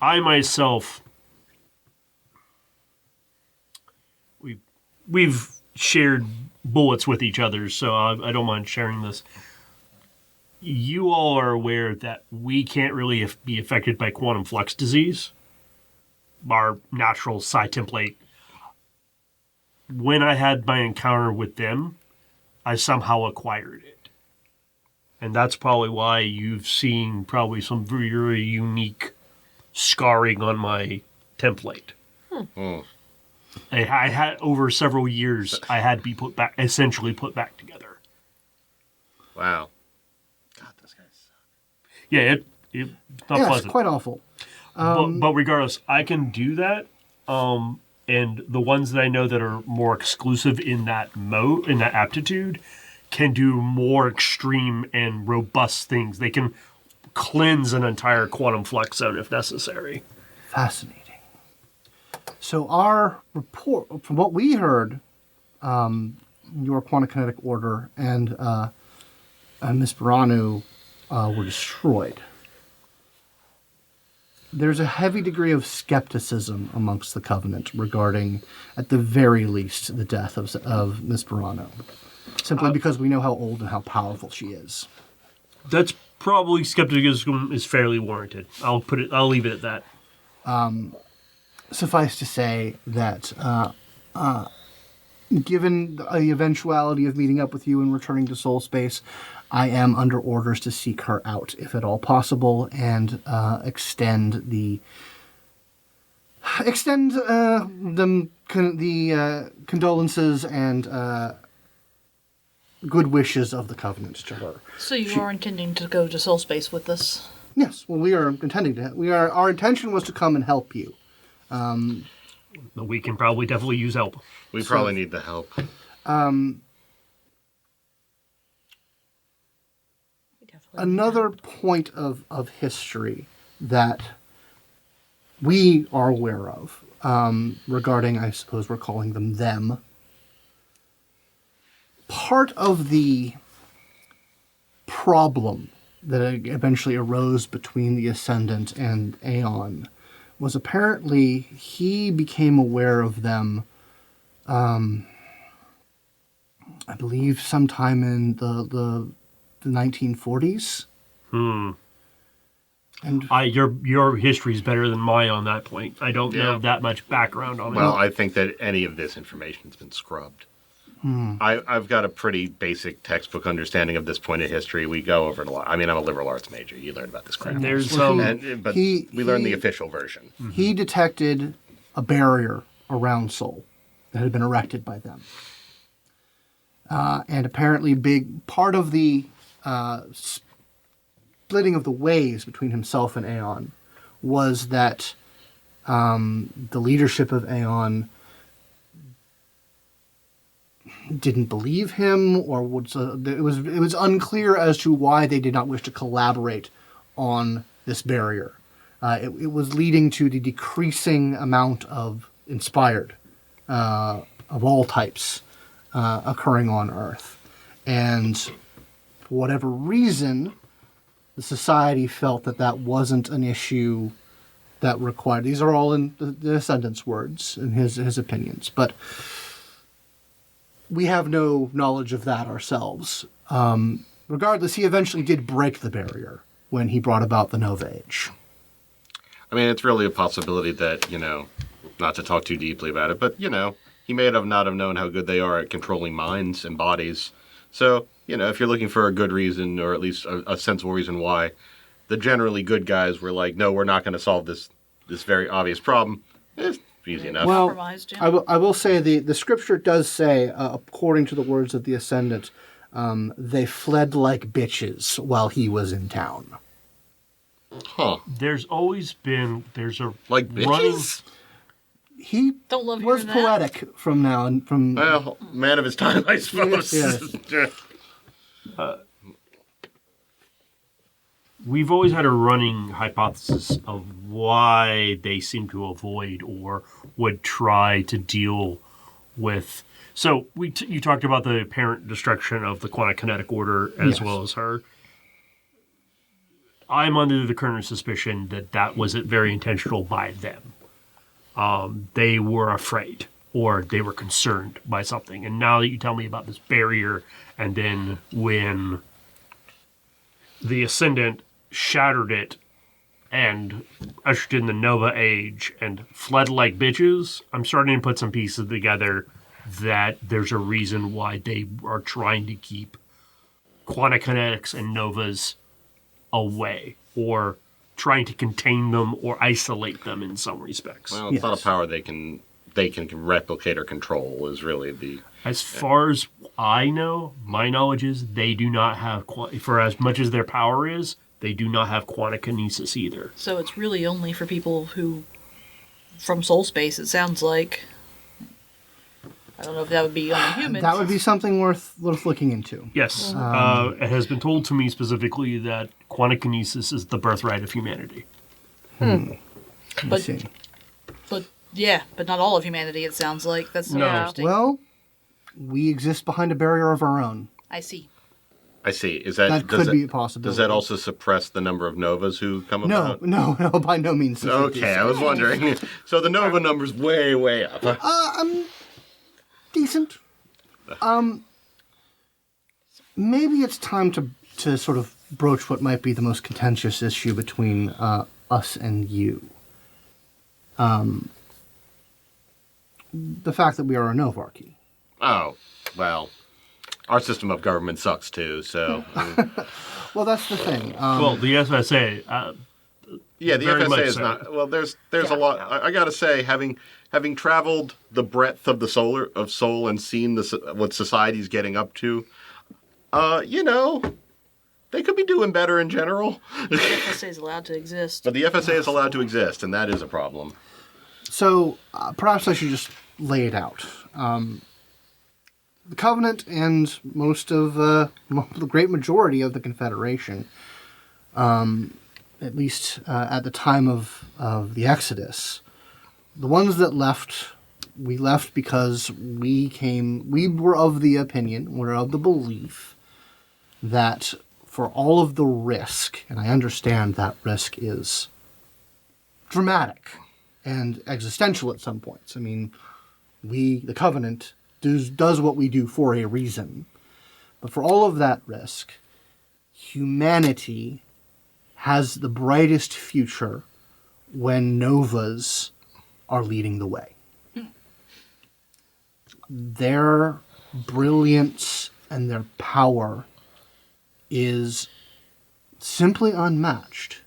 I myself, we've shared bullets with each other, so I don't mind sharing this. You all are aware that we can't really be affected by quantum flux disease, our natural psi template. When I had my encounter with them, I somehow acquired it. And that's probably why you've seen probably some very unique scarring on my template. I had, over several years, I had to be essentially put back together. Wow. God, those guys suck. Yeah, it's not pleasant. It's quite awful. But regardless, I can do that. And the ones that I know that are more exclusive in that mode, in that aptitude, can do more extreme and robust things. They can cleanse an entire quantum flux zone if necessary. Fascinating. So our report, from what we heard, your quantokinetic order and Miss Baranu were destroyed. There's a heavy degree of skepticism amongst the Covenant regarding, at the very least, the death of Miss Baranu. Simply because we know how old and how powerful she is. That's probably skepticism is fairly warranted. I'll leave it at that. Suffice to say that, given the eventuality of meeting up with you and returning to Soul Space, I am under orders to seek her out, if at all possible, and extend the condolences and good wishes of the Covenant to her. So you are intending to go to Soul Space with us? Yes. Well, we are intending to. Our intention was to come and help you. But we can probably definitely use help. We probably need the help. Another point of history that we are aware of regarding, I suppose we're calling them. Part of the problem that eventually arose between the Ascendant and Aeon was apparently he became aware of them, I believe sometime in the 1940s. And your history is better than mine on that point. I don't know that much background on it. Well, I think that any of this information has been scrubbed. I've got a pretty basic textbook understanding of this point of history. We go over it a lot. I mean, I'm a liberal arts major. You learn about this crap. And there's Well, some. But he- we learned the he- official version. He detected a barrier around Sol that had been erected by them. And apparently big part of the splitting of the ways between himself and Aeon was that the leadership of Aeon didn't believe him, or it was unclear as to why they did not wish to collaborate on this barrier. It was leading to the decreasing amount of inspired of all types occurring on Earth, and for whatever reason, the society felt that wasn't an issue that required. These are all in the Ascendant's words and his opinions, but we have no knowledge of that ourselves. Regardless, he eventually did break the barrier when he brought about the Nova Age. I mean, it's really a possibility that, not to talk too deeply about it, but, he may not have known how good they are at controlling minds and bodies. So, if you're looking for a good reason, or at least a sensible reason why, the generally good guys were like, no, we're not going to solve this very obvious problem. It's easy enough. Well, Compromised, yeah. I will say the scripture does say, according to the words of the Ascendant, they fled like bitches while he was in town. Huh. There's always been. There's a Like running. bitches? He Don't love was hearing that. poetic from now and from. Well, man of his time, I suppose. Yes. We've always had a running hypothesis of why they seem to avoid or would try to deal with. So you talked about the apparent destruction of the Quantikinetic Order as Yes. well as her. I'm under the current suspicion that was very intentional by them. They were afraid or they were concerned by something. And now that you tell me about this barrier, and then when the Ascendant shattered it and ushered in the Nova Age and fled like bitches, I'm starting to put some pieces together that there's a reason why they are trying to keep Quantikinetics and Novas away, or trying to contain them or isolate them in some respects. Well, it's not Yes. a power they can replicate or control is really the... As far as I know, my knowledge is they do not have, for as much as their power is, they do not have quantikinesis either. So it's really only for people who, from soul space, it sounds like. I don't know if that would be only humans. That would be something worth looking into. Yes, it has been told to me specifically that quantikinesis is the birthright of humanity. I But- see. but not all of humanity, it sounds like. That's so No. interesting. Well, we exist behind a barrier of our own. I see. I see. Is that... That does could be a possibility. Does that also suppress the number of Novas who come No, about? no, by no means. Okay, I was wondering. So the Nova number's way, way up. Decent. Maybe it's time to sort of broach what might be the most contentious issue between us and you. The fact that we are a Novarchy. Oh, well, our system of government sucks too, so... Well, that's the thing. Well, the SSA, yeah, the Very FSA much is so. not... Well, there's a lot... I gotta say, having traveled the breadth of the Sol and seen what society's getting up to, they could be doing better in general. The FSA is allowed to exist. But the FSA is allowed to exist, and that is a problem. So perhaps I should just lay it out. The Covenant and most of the great majority of the Confederation, at least at the time of the Exodus, the ones that left, we left because we were of the opinion, we're of the belief that for all of the risk, and I understand that risk is dramatic and existential at some points. I mean, the Covenant, does what we do for a reason. But for all of that risk, humanity has the brightest future when Novas are leading the way. Their brilliance and their power is simply unmatched.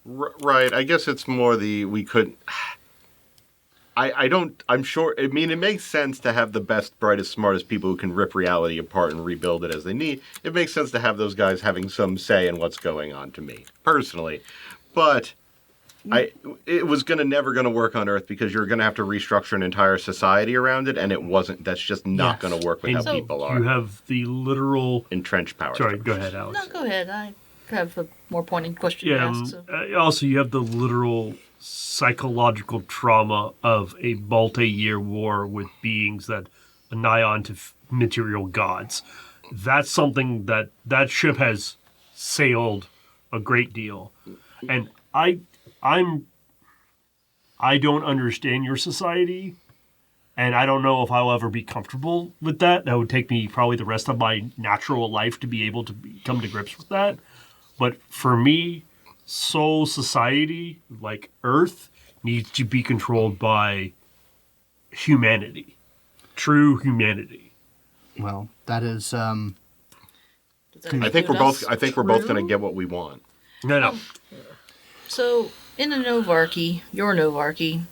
Right. I guess it's more we could. I'm sure. I mean, it makes sense to have the best, brightest, smartest people who can rip reality apart and rebuild it as they need. It makes sense to have those guys having some say in what's going on to me, personally. But it was never going to work on Earth because you're going to have to restructure an entire society around it, and it wasn't. That's just not going to work with how people are. You have the literal entrenched power. Sorry, structures. go ahead, Alex. No, go ahead. I have a more pointed question to Yeah. ask. So. Also, you have the literal psychological trauma of a multi-year war with beings that annihilated to material gods. That's something that ship has sailed a great deal, and I don't understand your society, and I don't know if I'll ever be comfortable with that. That would take me probably the rest of my natural life to be able to come to grips with that. But for me, soul society, like Earth, needs to be controlled by humanity. True humanity. Well, that is I think we're both going to get what we want. No. So, in a Novarchy, your Novarchy,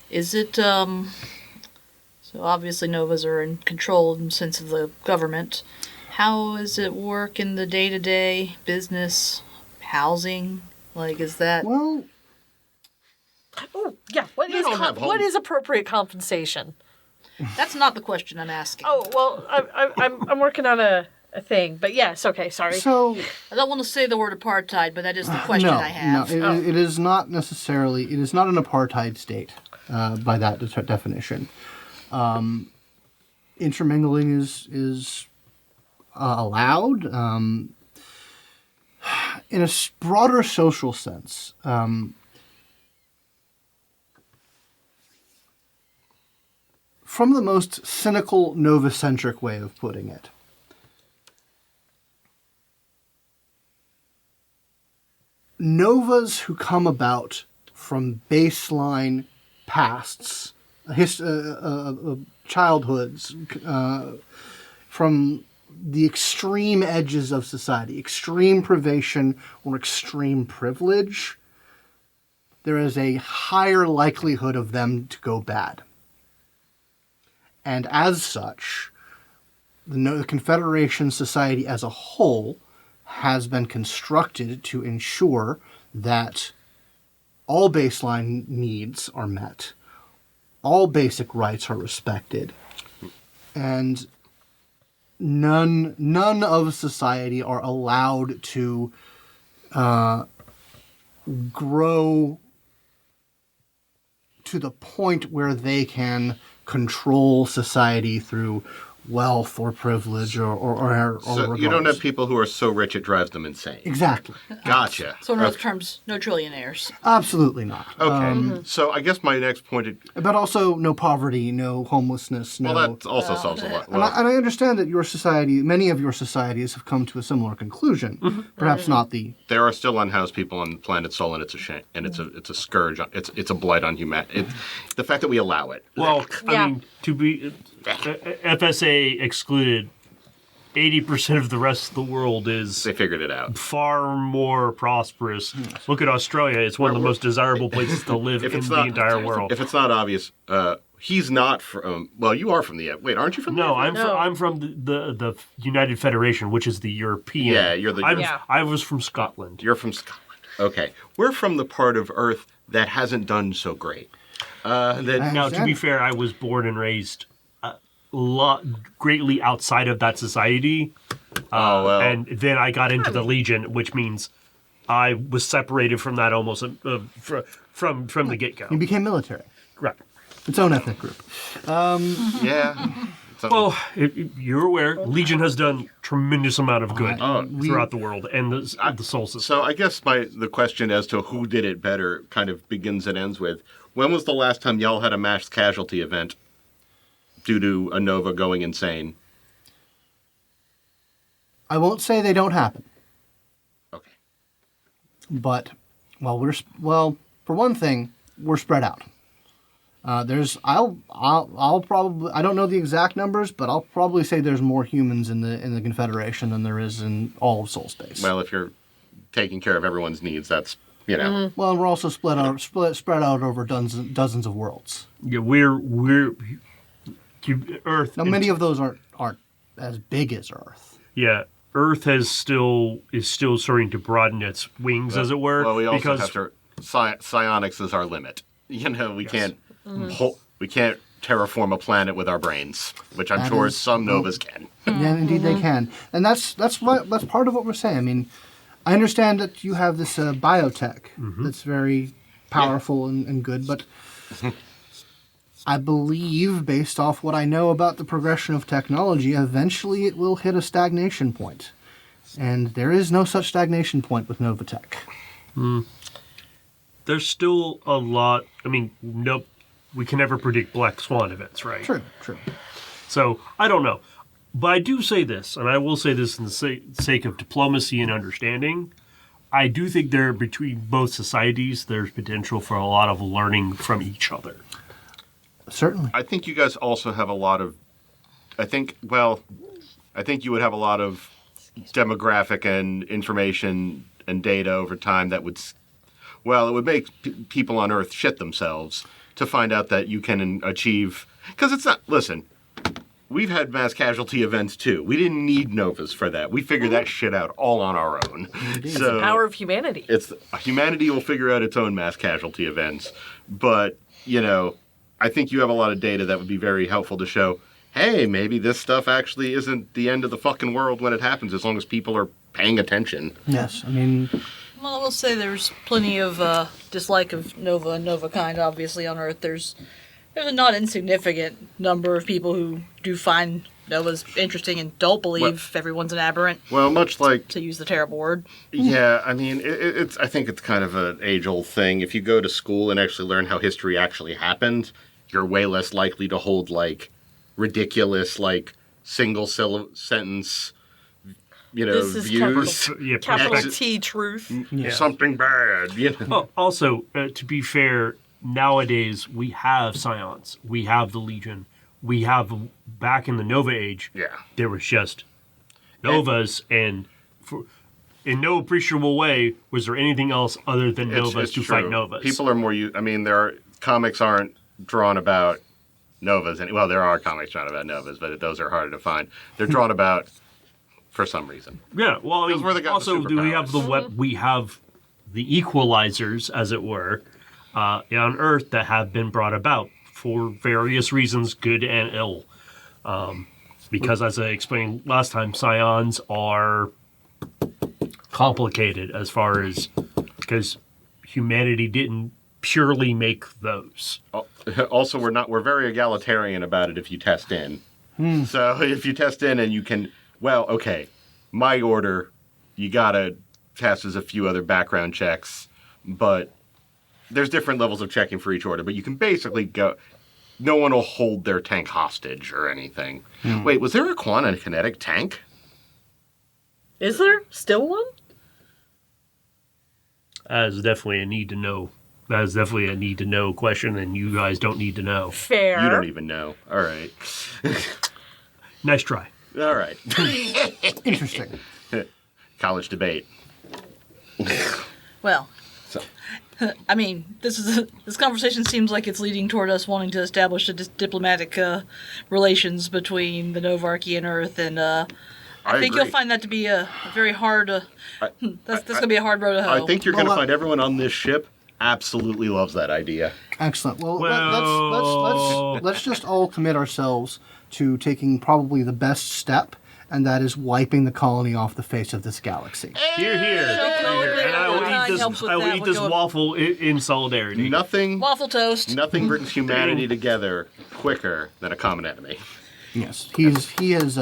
is it, so obviously Novas are in control in the sense of the government. How does it work in the day-to-day business, housing? Like, is that... well. Oh, yeah. What is appropriate compensation? That's not the question I'm asking. Oh, well, I'm working on a thing, but yes, okay, sorry. So I don't want to say the word apartheid, but that is the question I have. No, it is not necessarily. It is not an apartheid state by that definition. Intermingling is allowed in a broader social sense. From the most cynical, Nova-centric way of putting it, Novas who come about from baseline pasts, childhoods, from the extreme edges of society, extreme privation or extreme privilege, there is a higher likelihood of them to go bad. And as such, the Confederation society as a whole has been constructed to ensure that all baseline needs are met, all basic rights are respected, and none of society are allowed to grow to the point where they can control society through wealth or privilege or So you don't have people who are so rich it drives them insane. Exactly. Gotcha. So in other terms, no trillionaires. Absolutely not. Okay. So I guess my next point... But also no poverty, no homelessness, no... Well, that also solves a lot. And I understand that your society, many of your societies have come to a similar conclusion. Perhaps not the... There are still unhoused people on planet Sol, and it's a shame, and it's a scourge. It's a blight on humanity. The fact that we allow it. Well, Yeah. I mean, to be FSA excluded, 80% of the rest of the world is They figured it out. far more prosperous. Look at Australia; it's one of the most desirable places to live in the entire world. If it's not obvious, he's not from. Well, you are from the. Wait, aren't you from? No, the I'm from the United Federation, which is the European. Yeah, you're the. I was from Scotland. You're from Scotland. Okay, we're from the part of Earth that hasn't done so great. Now, to be fair, I was born and raised greatly outside of that society. And then I got into the Legion, which means I was separated from that almost from the get-go. You became military. Right. Its own ethnic group. Yeah. Well, you're aware, Legion has done tremendous amount of good throughout the world and the Sol system. So I guess the question as to who did it better kind of begins and ends with, when was the last time y'all had a mass casualty event due to a Nova going insane? I won't say they don't happen. Okay. But, for one thing, we're spread out. I'll probably, I don't know the exact numbers, but I'll probably say there's more humans in the Confederation than there is in all of Soul Space. Well, if you're taking care of everyone's needs, that's, you know. Well, and we're also spread out over dozens of worlds. Yeah, we're Earth. Now, many of those aren't as big as Earth. Yeah, Earth is still starting to broaden its wings, as it were. Well, we also because have to. Psionics is our limit. You know, we can't. We can't terraform a planet with our brains, which I'm sure some novas can. Yeah, indeed they can, and that's part of what we're saying. I mean, I understand that you have this biotech that's very powerful and good, but I believe, based off what I know about the progression of technology, eventually it will hit a stagnation point, and there is no such stagnation point with Novatech. There's still a lot. I mean, nope. We can never predict black swan events, right? True. So, I don't know. But I do say this, and I will say this in the sake of diplomacy and understanding. I do think between both societies, there's potential for a lot of learning from each other. Certainly. I think you guys also have a lot of. I think you would have a lot of demographic and information and data over time that would. Well, it would make people on Earth shit themselves to find out that you can achieve. Because it's not. Listen, we've had mass casualty events too. We didn't need novas for that. We figured that shit out all on our own. Indeed. So The power of humanity. Humanity will figure out its own mass casualty events. But, you know, I think you have a lot of data that would be very helpful to show, hey, maybe this stuff actually isn't the end of the fucking world when it happens, as long as people are paying attention. Yes, I mean, Well, I will say there's plenty of dislike of Nova and Nova kind, obviously, on Earth. There's a not insignificant number of people who do find Novas interesting and don't believe everyone's an aberrant, Well, much like, to use the terrible word. yeah, I mean, it's. I think it's kind of an age-old thing. If you go to school and actually learn how history actually happened, you're way less likely to hold, like, ridiculous, like, single sentence, you know, This is views. Capital T truth. Something bad, you know. Well, also, to be fair, nowadays we have Scions, we have the Legion, we have, back in the Nova Age, Yeah. there was just Novas, and in no appreciable way was there anything else other than Novas to fight Novas. People are more. I mean, comics aren't drawn about Novas. Well, there are comics drawn about Novas, but those are harder to find. They're drawn about for some reason. Yeah, well, I Those mean, were the guys also, with do we have superpowers. we have the equalizers, as it were, on Earth that have been brought about for various reasons, good and ill. Because, as I explained last time, Scions are complicated as far as because humanity didn't purely make those. Also, we're very egalitarian about it if you test in. So if you test in and you can, well, okay, my order, you gotta pass as a few other background checks, but there's different levels of checking for each order. But you can basically go. No one will hold their tank hostage or anything. Wait, was there a Quantikinetic tank? Is there still one? That is definitely a need to know. That is definitely a need to know question, and you guys don't need to know. Fair. You don't even know. All right. Nice try. All right. interesting. College debate. Well, So. I mean, this conversation seems like it's leading toward us wanting to establish a diplomatic relations between the Novarchy and Earth, and I think agree. you'll find that to be a very hard. That's going to be a hard road to hoe. I think you're going to Well, find everyone on this ship absolutely loves that idea. Excellent. Well, Well- let's just all commit ourselves to taking probably the best step, and that is wiping the colony off the face of this galaxy. Here. And I will eat this waffle in solidarity. Nothing waffle toast. brings humanity together quicker than a common enemy. Yes, he has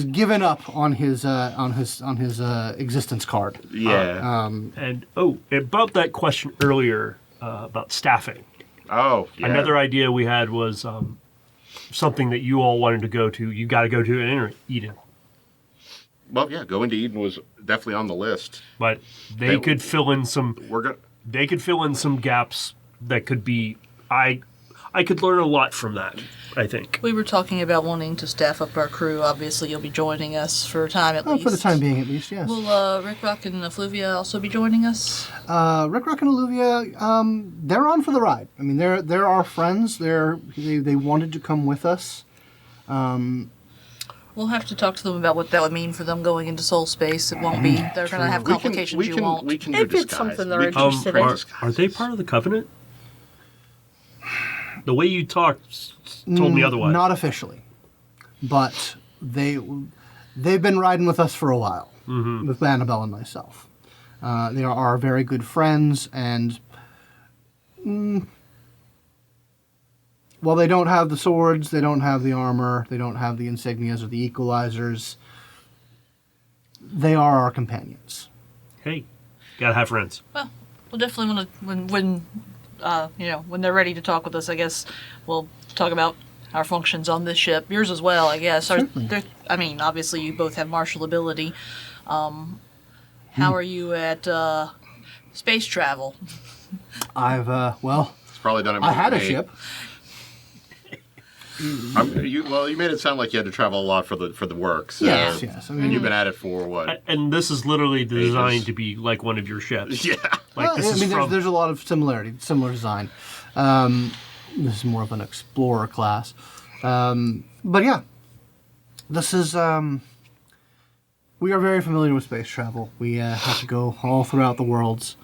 given up on his existence card. Yeah. And about that question earlier about staffing. Oh, yeah. Another idea we had was something that you all wanted to go to. You got to go to an Eden, Well, yeah, going to Eden was definitely on the list. but they could fill in some. We're going They could fill in some gaps that could be I could learn a lot from that, I think. We were talking about wanting to staff up our crew. Obviously, you'll be joining us for a time at least. For the time being, at least, yes. Will Rick Rock and Fluvia also be joining us? Rick Rock and Olivia, they're on for the ride. I mean, they're our friends. They wanted to come with us. We'll have to talk to them about what that would mean for them going into soul space. It won't be. They're going to have complications you won't. We can do If it's disguise. something they're We can interested do in. disguise. Are they part of the Covenant? The way you talked told me otherwise. Not officially, but they've been riding with us for a while, with Annabelle and myself. They are our very good friends, and while they don't have the swords, they don't have the armor, they don't have the insignias or the equalizers, they are our companions. Hey, gotta have friends. Well, we'll definitely want to when they're ready to talk with us. I guess we'll talk about our functions on this ship. Yours as well, I guess. Obviously you both have martial ability. How are you at space travel? I've It's probably done it. I had a me. ship. You made it sound like you had to travel a lot for the work. So Yes. I mean, And you've been at it for what? And this is literally designed to be like one of your ships. Yeah. Like this is from... there's a lot of similar design. This is more of an explorer class. But yeah, this is... we are very familiar with space travel. We have to go all throughout the worlds.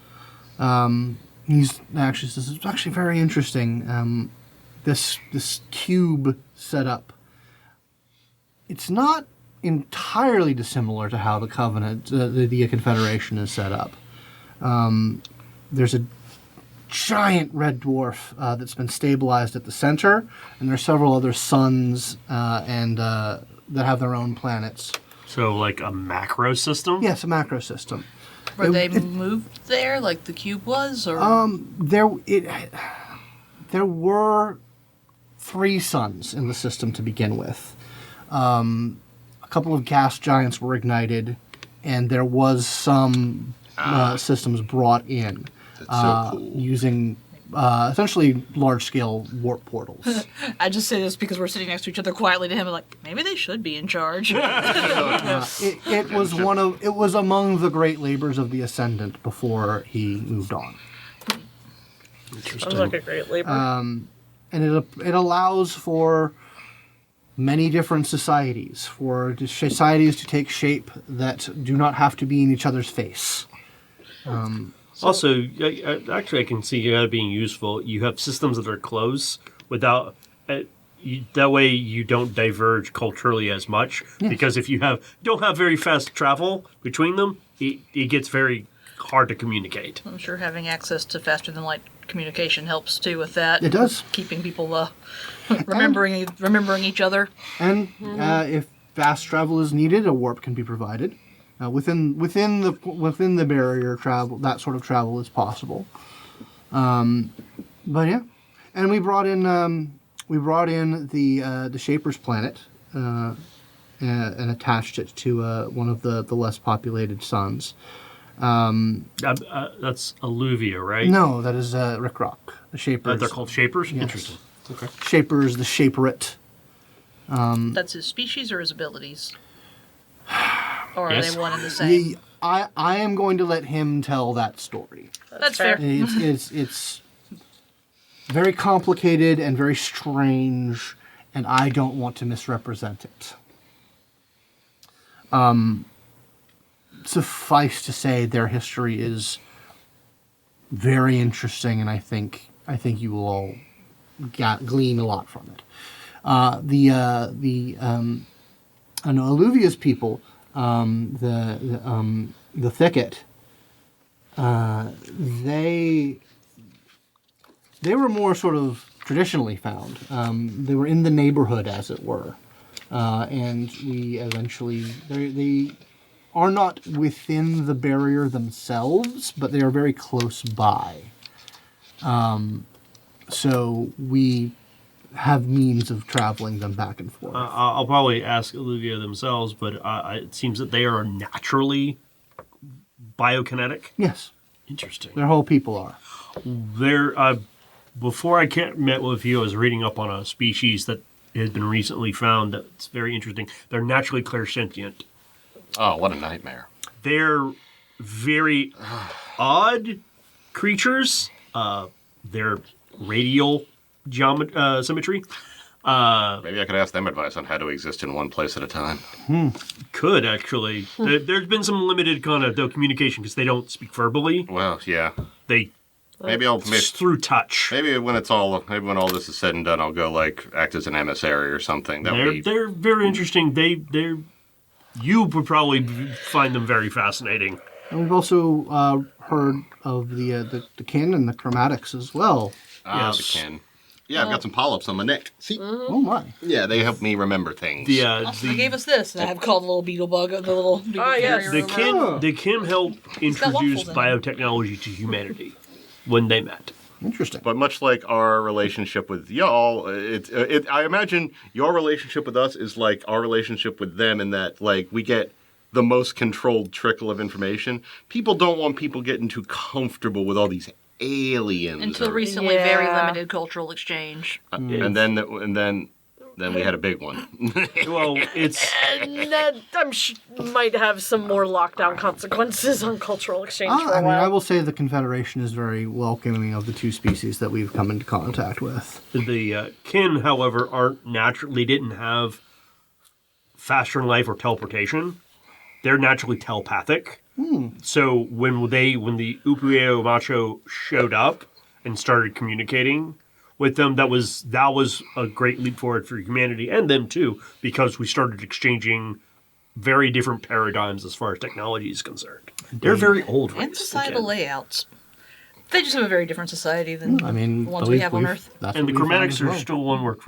This is actually very interesting. This cube setup, it's not entirely dissimilar to how the Covenant, the Confederation is set up. There's a giant red dwarf that's been stabilized at the center, and there are several other suns that have their own planets. So like a macro system? Yes, a macro system. Were they moved there like the cube was, or There were 3 suns in the system to begin with. A couple of gas giants were ignited, and there was some systems brought in That's so cool. using essentially large-scale warp portals. I just say this because we're sitting next to each other quietly to him, and like maybe they should be in charge. It was among the great labors of the Ascendant before he moved on. Sounds like a great labor. And it allows for many different societies, for societies to take shape that do not have to be in each other's face. Also, actually, I can see that being useful. You have systems that are close without... that way you don't diverge culturally as much. Yes. Because if you don't have very fast travel between them, it gets very hard to communicate. I'm sure having access to faster than light communication helps too with that. It does. Keeping people remembering each other. And if fast travel is needed, a warp can be provided. Within the barrier travel, that sort of travel is possible. But yeah, and we brought in the Shaper's planet and attached it to one of the less populated suns. That's Alluvia, right? No, that is Rick Rock. The Shapers. They're called Shapers? Yes. Interesting. Okay. Shapers, the Shaperate. That's his species or his abilities? Or Yes. are they one and the same? I am going to let him tell that story. That's fair. It's very complicated and very strange, and I don't want to misrepresent it. Suffice to say, their history is very interesting, and I think you will all glean a lot from it. Alluvia's people, the thicket, they were more sort of traditionally found. They were in the neighborhood, as it were, and we eventually they are not within the barrier themselves, but they are very close by. So we have means of traveling them back and forth. I'll probably ask Alluvia themselves, but it seems that they are naturally biokinetic. Yes, Interesting. their whole people are. before I met with you, I was reading up on a species that has been recently found that's very interesting. They're naturally clairsentient. Oh, what a nightmare. They're very odd creatures. They're radial symmetry. Maybe I could ask them advice on how to exist in one place at a time. Could, actually. There's been some limited kind of communication because they don't speak verbally. Well, yeah. They Maybe just through touch. maybe when all this is said and done, I'll go like act as an emissary or something. They're very interesting. You would probably find them very fascinating. And we've also heard of the kin and the chromatics as well. Yes. The kin. Yeah, I've got some polyps on my neck. See? Oh my! Yeah, they help me remember things. They gave us this, and I have called the little beetle bug, the little beetle yes. carrier. The kin helped introduce waffles in it. biotechnology to humanity when they met. Interesting. But much like our relationship with y'all, I imagine your relationship with us is like our relationship with them in that, like, we get the most controlled trickle of information. People don't want people getting too comfortable with all these aliens. Until recently, very limited cultural exchange. And then we had a big one. Well, it's And that might have some more lockdown consequences on cultural exchange for a I mean, while. I will say the Confederation is very welcoming of the two species that we've come into contact with. the kin, however, aren't natural. They didn't have faster than life or teleportation. They're naturally telepathic. So when the Upueo Macho showed up and started communicating with them, that was a great leap forward for humanity and them too, because we started exchanging very different paradigms as far as technology is concerned. They're very old race. And societal layouts. They just have a very different society than I mean, the ones we have on Earth. That's And the what we found chromatics as are well. still one we're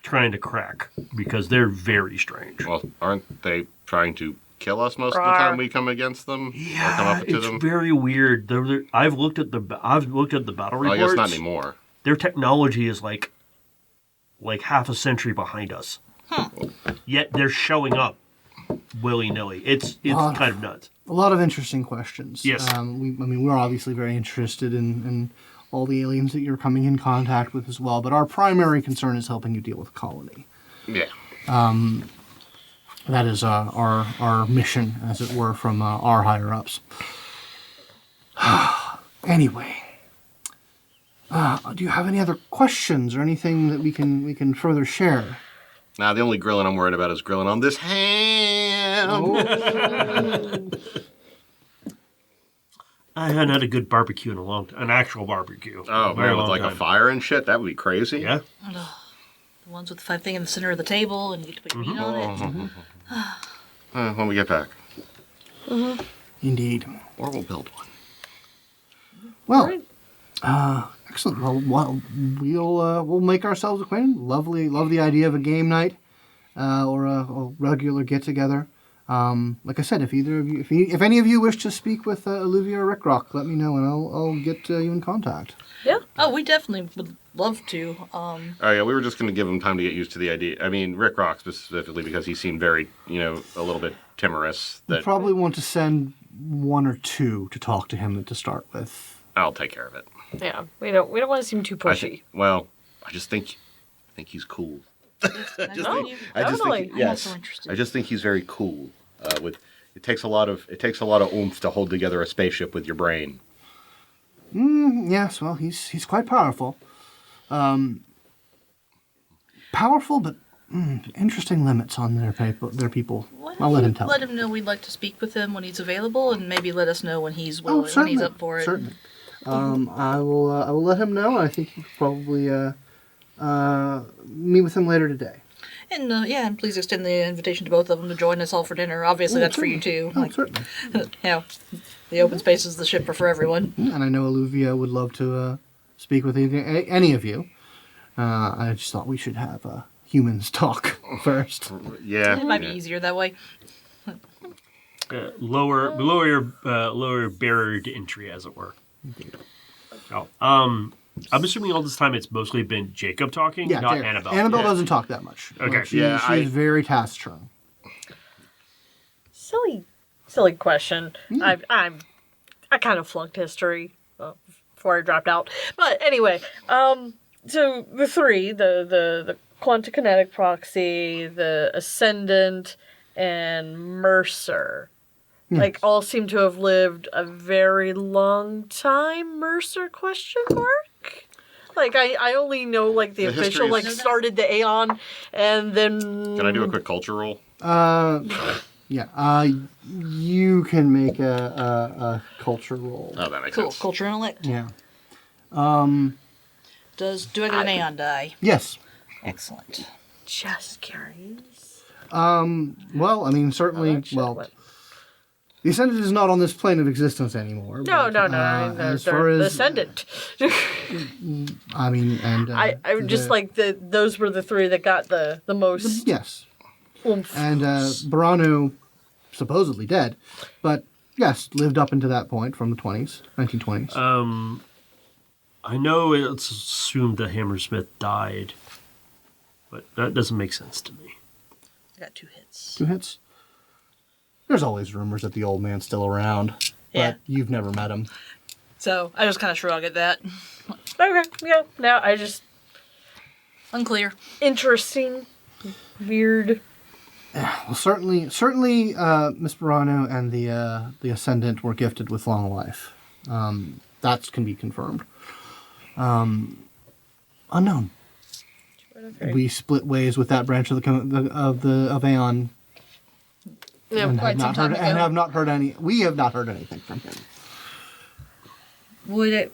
trying to crack because they're very strange. Well, aren't they trying to kill us most of the Pryor. time we come against them? Or come up to It's them? very weird. I've looked at the battle Well, I reports. guess not anymore. Their technology is like half a century behind us. Yet they're showing up willy-nilly. It's Wow. kind of nuts. A lot of interesting questions. Yes. We're obviously very interested in all the aliens that you're coming in contact with as well, but our primary concern is helping you deal with the colony. Yeah. That is our mission, as it were, from our higher-ups. Anyway, do you have any other questions or anything that we can further share? Now, the only grilling I'm worried about is grilling on this ham. I hadn't had a good barbecue in a long time. An actual barbecue. Oh, in a very man, with long like a time. fire and shit? That would be crazy. Yeah. The ones with the thing in the center of the table, and you get to put your meat on it. When we get back. Indeed. Or we'll build one. Well, excellent. Well, we'll make ourselves acquainted. Love the idea of a game night or a regular get together. Like I said, if any of you wish to speak with Olivia or Rick Rock, let me know and I'll get you in contact. Yeah. Oh, we definitely would love to. Oh, yeah, we were just going to give him time to get used to the idea. I mean, Rick Rock specifically, because he seemed very, a little bit timorous. You probably want to send one or two to talk to him to start with. I'll take care of it. Yeah. We don't want to seem too pushy. I just think he's cool. Definitely. I'm also interested. I just think he's very cool. It takes a lot of oomph to hold together a spaceship with your brain. Yes, well, he's quite powerful. Powerful, but interesting limits on their people. I'll let him tell. Let him know we'd like to speak with him when he's available, and maybe let us know when he's Oh, willing, when certainly, he's up for it. certainly. I will let him know. I think you could probably meet with him later today. And and please extend the invitation to both of them to join us all for dinner. Obviously, that's for you too. Oh, certainly. The open spaces, the ship are for everyone. And I know Olivia would love to speak with any of you. I just thought we should have humans talk first. Yeah. It might be easier that way. Lower your barrier to entry, as it were. Oh, I'm assuming all this time it's mostly been Jacob talking, Yeah, not Jacob. Annabelle. Annabelle doesn't talk that much. Okay. She's very taciturn. Silly question. I kind of flunked history before I dropped out. But anyway, so the three, the Quantikinetic proxy, the Ascendant, and Mercer, like, all seem to have lived a very long time. Mercer, question mark? Like, I only know, like, the official, history like, is- started the Aeon, and then... Can I do a quick culture roll? Yeah. You can make a culture roll. Oh, that makes Cool. sense. Culture intellect. Yeah. Do I get an Aeon die? Yes. Excellent. Just curious. Well, I mean, certainly. That shit Well, went- the Ascendant is not on this plane of existence anymore. No, but, I mean, as they're far the as Ascendant. I mean, and I just the- like those were the three that got the most yes, oomph. and Barano, supposedly dead, but yes, lived up into that point from the 1920s. I know it's assumed that Hammersmith died, but that doesn't make sense to me. I got 2 hits. 2 hits. There's always rumors that the old man's still around, but Yeah. you've never met him. So I just kind of shrug at that. Okay, yeah. Now I just Unclear. interesting, weird. Well, certainly, Miss Barano and the Ascendant were gifted with long life. That can be confirmed. Unknown. We split ways with that branch of of Aeon, Yeah, and quite some time ago. have not heard any. We have not heard anything from him. Would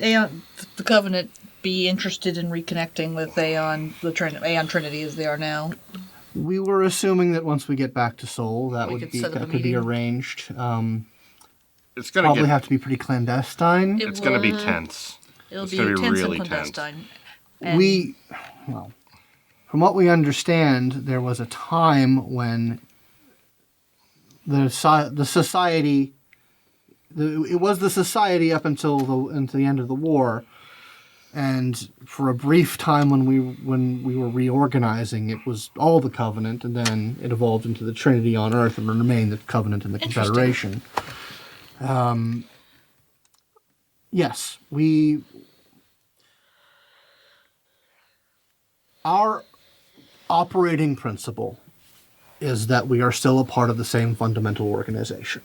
Aeon, the Covenant be interested in reconnecting with Aeon, Aeon Trinity as they are now? We were assuming that once we get back to Seoul, that We would could be set up a that could be meeting. arranged. It's gonna Probably get. have to be pretty clandestine. It's gonna be will- tense. It'll It's be gonna be tense really and tense. clandestine. Well, from what we understand, there was a time when the society, it was the society up until the end of the war, and for a brief time when we were reorganizing, it was all the Covenant, and then it evolved into the Trinity on Earth and remained the Covenant and the Interesting. Confederation. Yes, our operating principle is that we are still a part of the same fundamental organization.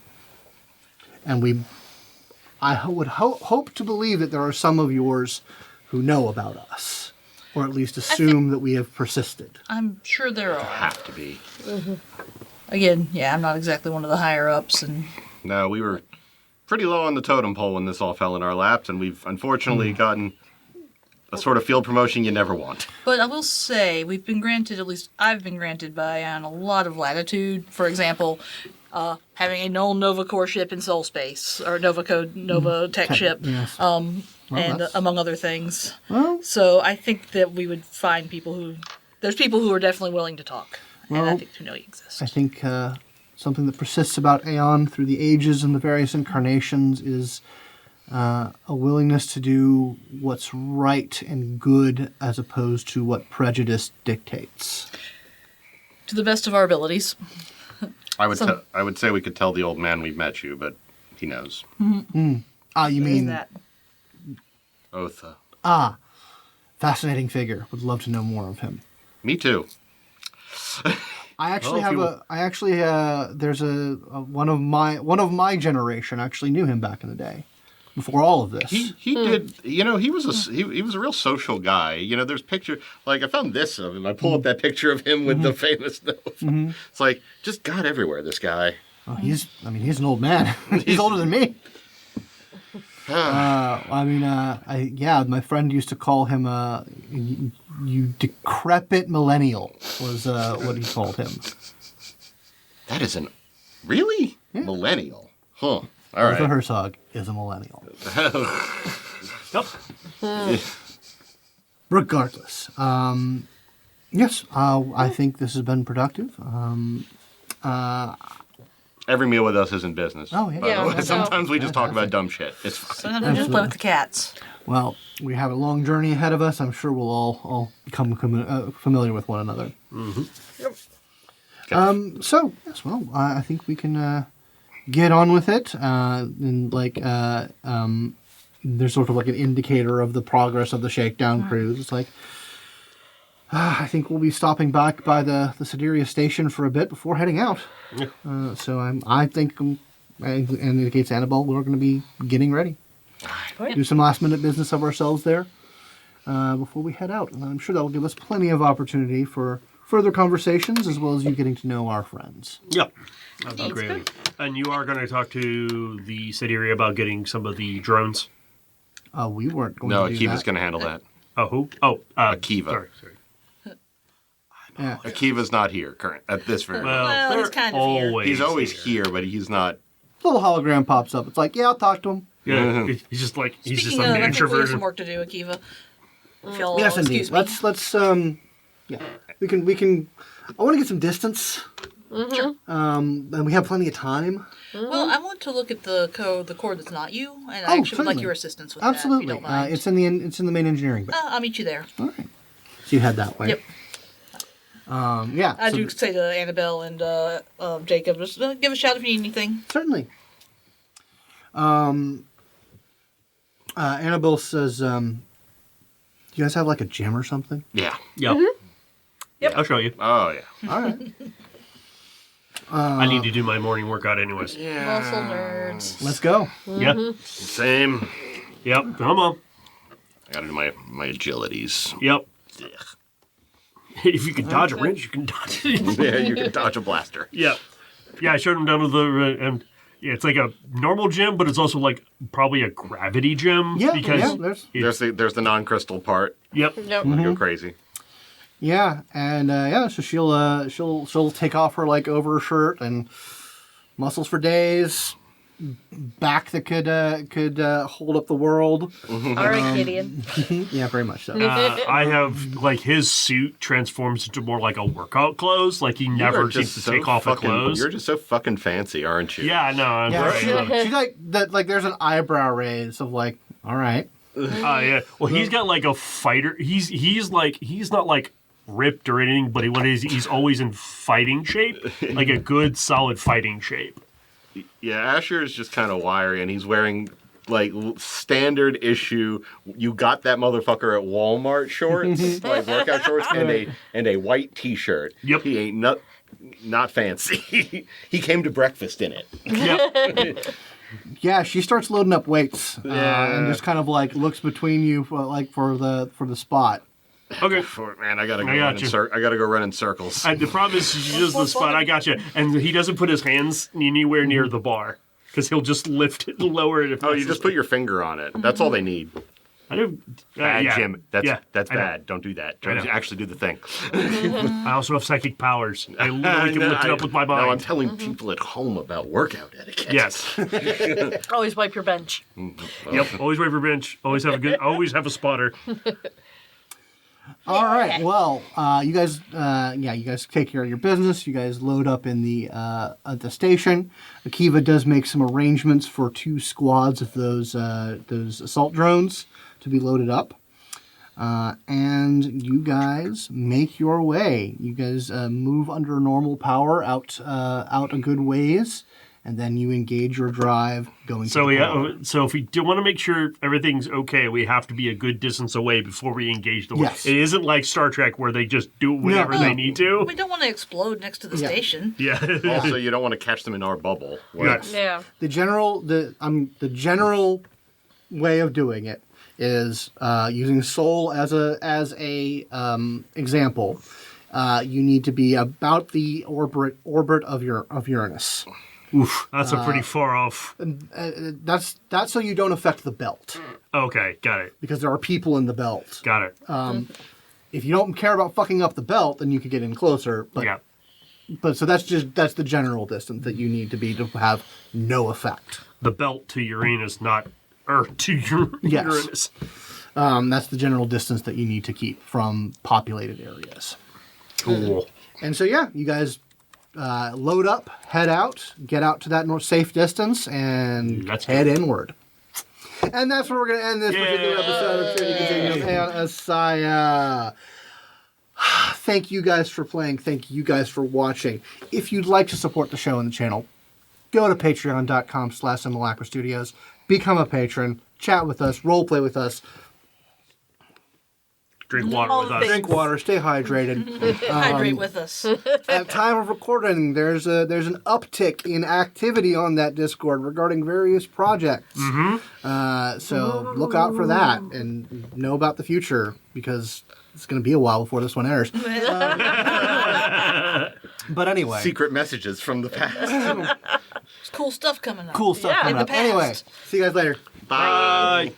And I would hope to believe that there are some of yours who know about us, or at least assume that we have persisted. I'm sure there are. Have to be. Again, yeah, I'm not exactly one of the higher ups, and No, we were pretty low on the totem pole when this all fell in our laps, and we've unfortunately gotten a sort of field promotion you never want. but I will say we've been granted, at least I've been granted by Aeon, a lot of latitude. For example, having a null Nova Core ship in Soul Space, or Nova Tech ship, Yes. and that's- among other things. Well, So I think that we would find there's people who are definitely willing to talk, and I Well, think who know you exist. I think something that persists about Aeon through the ages and the various incarnations is a willingness to do what's right and good as opposed to what prejudice dictates. To the best of our abilities. I would say we could tell the old man we've met you, but he knows. Ah, you Mean mean that. Otha. fascinating figure. Would love to know more of him. Me too. I actually Well, if you- there's one of my generation actually knew him back in the day, before all of this. He did. You know, he was a real social guy. You know, there's picture like I found this of him. I pull up that picture of him with the famous note. It's like just got everywhere. This guy. Oh, he's an old man. He's older than me. My friend used to call him you decrepit millennial was what he called him. That is really millennial. Huh. All Arthur right. Herzog is a millennial. Yep. Regardless, yes, I think this has been productive. Every meal with us isn't business. Oh, yeah. by the Yeah, way. no. Sometimes we just talk about dumb shit. It's fine. Sometimes we just play with the cats. Well, we have a long journey ahead of us. I'm sure we'll all become familiar with one another. So, yes, well, I think we can get on with it. there's sort of like an indicator of the progress of the shakedown cruise. It's like, I think we'll be stopping back by the Sideria station for a bit before heading out. Yeah. So I think, and indicates Annabelle, we're going to be getting ready. Do some last minute business of ourselves there before we head out. And I'm sure that will give us plenty of opportunity for further conversations as well as you getting to know our friends. Yep. That'd be great. And you are going to talk to the Sideria about getting some of the drones? We weren't going No, to do Akiva's that. going to handle that. Oh, who? Oh, Akiva. Sorry. Yeah. Akiva's not here at this very moment. Well, he's they're kind of here. always He's always here, but he's not. Little hologram pops up. It's like, yeah, I'll talk to him. Yeah, he's just like he's just Speaking like of, an I think we have introvert. some work to do, Akiva. If y'all Yes, indeed. excuse me. Let's yeah. We can. I want to get some distance. And we have plenty of time. Well, I want to look at the cord that's not you, and I Oh, actually would like certainly. your assistance with Absolutely. that, if you don't mind. It's in the main engineering bay. I'll meet you there. All right. So you head that way. Yep. Yeah. I so do say to Annabelle and Jacob, just give a shout if you need anything. certainly. Annabelle says, "Do you guys have like a gym or something?" Yeah. Yep. Yep. I'll show you. Oh, yeah. All right. I need to do my morning workout anyways. Muscle nerds. Let's go. Yeah. Same. Yep. Come on. I gotta do my agilities. Yep. If you can dodge a wrench, you can dodge it. Yeah, you can dodge a blaster. Yep. Yeah, I showed him down to the and yeah, it's like a normal gym, but it's also like probably a gravity gym. Yeah. Because Yeah. There's the non-crystal part. Yep. Yep. Go crazy. Yeah. And so she'll take off her like overshirt and muscles for days. Back that could hold up the world. All right, Gideon. Yeah, very much so. I have like his suit transforms into more like a workout clothes. Like he never You're just seems to take off his clothes. You're just so fucking fancy, aren't you? Yeah, no, I'm Yeah, right. she's like that. Like, there's an eyebrow raise of like, all right. Yeah. Well, he's got like a fighter. He's not like ripped or anything, but he's always in fighting shape, like a good solid fighting shape. Yeah, Asher is just kind of wiry, and he's wearing like standard issue. You got that motherfucker at Walmart shorts, like workout shorts, and a white T-shirt. Yep. He ain't not fancy. He came to breakfast in it. Yep. Yeah, she starts loading up weights Yeah. and just kind of like looks between you for the spot. Okay. Man, I gotta go. I got you. I gotta go run in circles. And the problem is she does the spot. I got you. And he doesn't put his hands anywhere near the bar because he'll just lift it and lower it. If Oh, you just put your finger on it. That's all they need. I do. Bad, yeah. Jim. That's I know. bad. Don't do that. I know. Actually do the thing. I also have psychic powers. I literally can lift it up with my No, I'm mind. telling people at home about workout etiquette. Yes. Always wipe your bench. Yep. Always wave your bench. Always have a spotter. All right. Well, you guys take care of your business. You guys load up in the at the station. Akiva does make some arrangements for 2 squads of those assault drones to be loaded up. And you guys make your way. You guys move under normal power out a good ways, and then you engage your drive going. So to the power. so if we do want to make sure everything's okay, we have to be a good distance away before we engage the war. Yes. It isn't like Star Trek where they just do whatever No. they need to. We don't want to explode next to the station. Yeah. Also, you don't want to catch them in our bubble. Yes. Yeah. The general way of doing it is using Soul as a example. You need to be about the orbit of Uranus. Oof, that's a pretty far off. That's so you don't affect the belt, Okay, got it. because there are people in the belt. Got it. If you don't care about fucking up the belt, then you could get in closer. But Yeah. so that's the general distance that you need to be to have no effect. The belt to Uranus, not Earth to Yes. Uranus. That's the general distance that you need to keep from populated areas. Cool. And so yeah, you guys load up, head out, get out to that safe distance, and Let's head inward. And that's where we're going to end this particular episode of Trinity Continuum and ASIYAH. Thank you guys for playing. Thank you guys for watching. If you'd like to support the show and the channel, go to patreon.com/simulacra studios. become a patron, chat with us, role play with us, Drink water All with the us. things. drink water, stay hydrated. Hydrate with us. At time of recording, there's an uptick in activity on that Discord regarding various projects. So look out for that and know about the future because it's going to be a while before this one airs. But anyway, Secret messages from the past. There's cool stuff coming up. cool stuff Yeah, coming in the up. Anyway, past. see you guys later. Bye.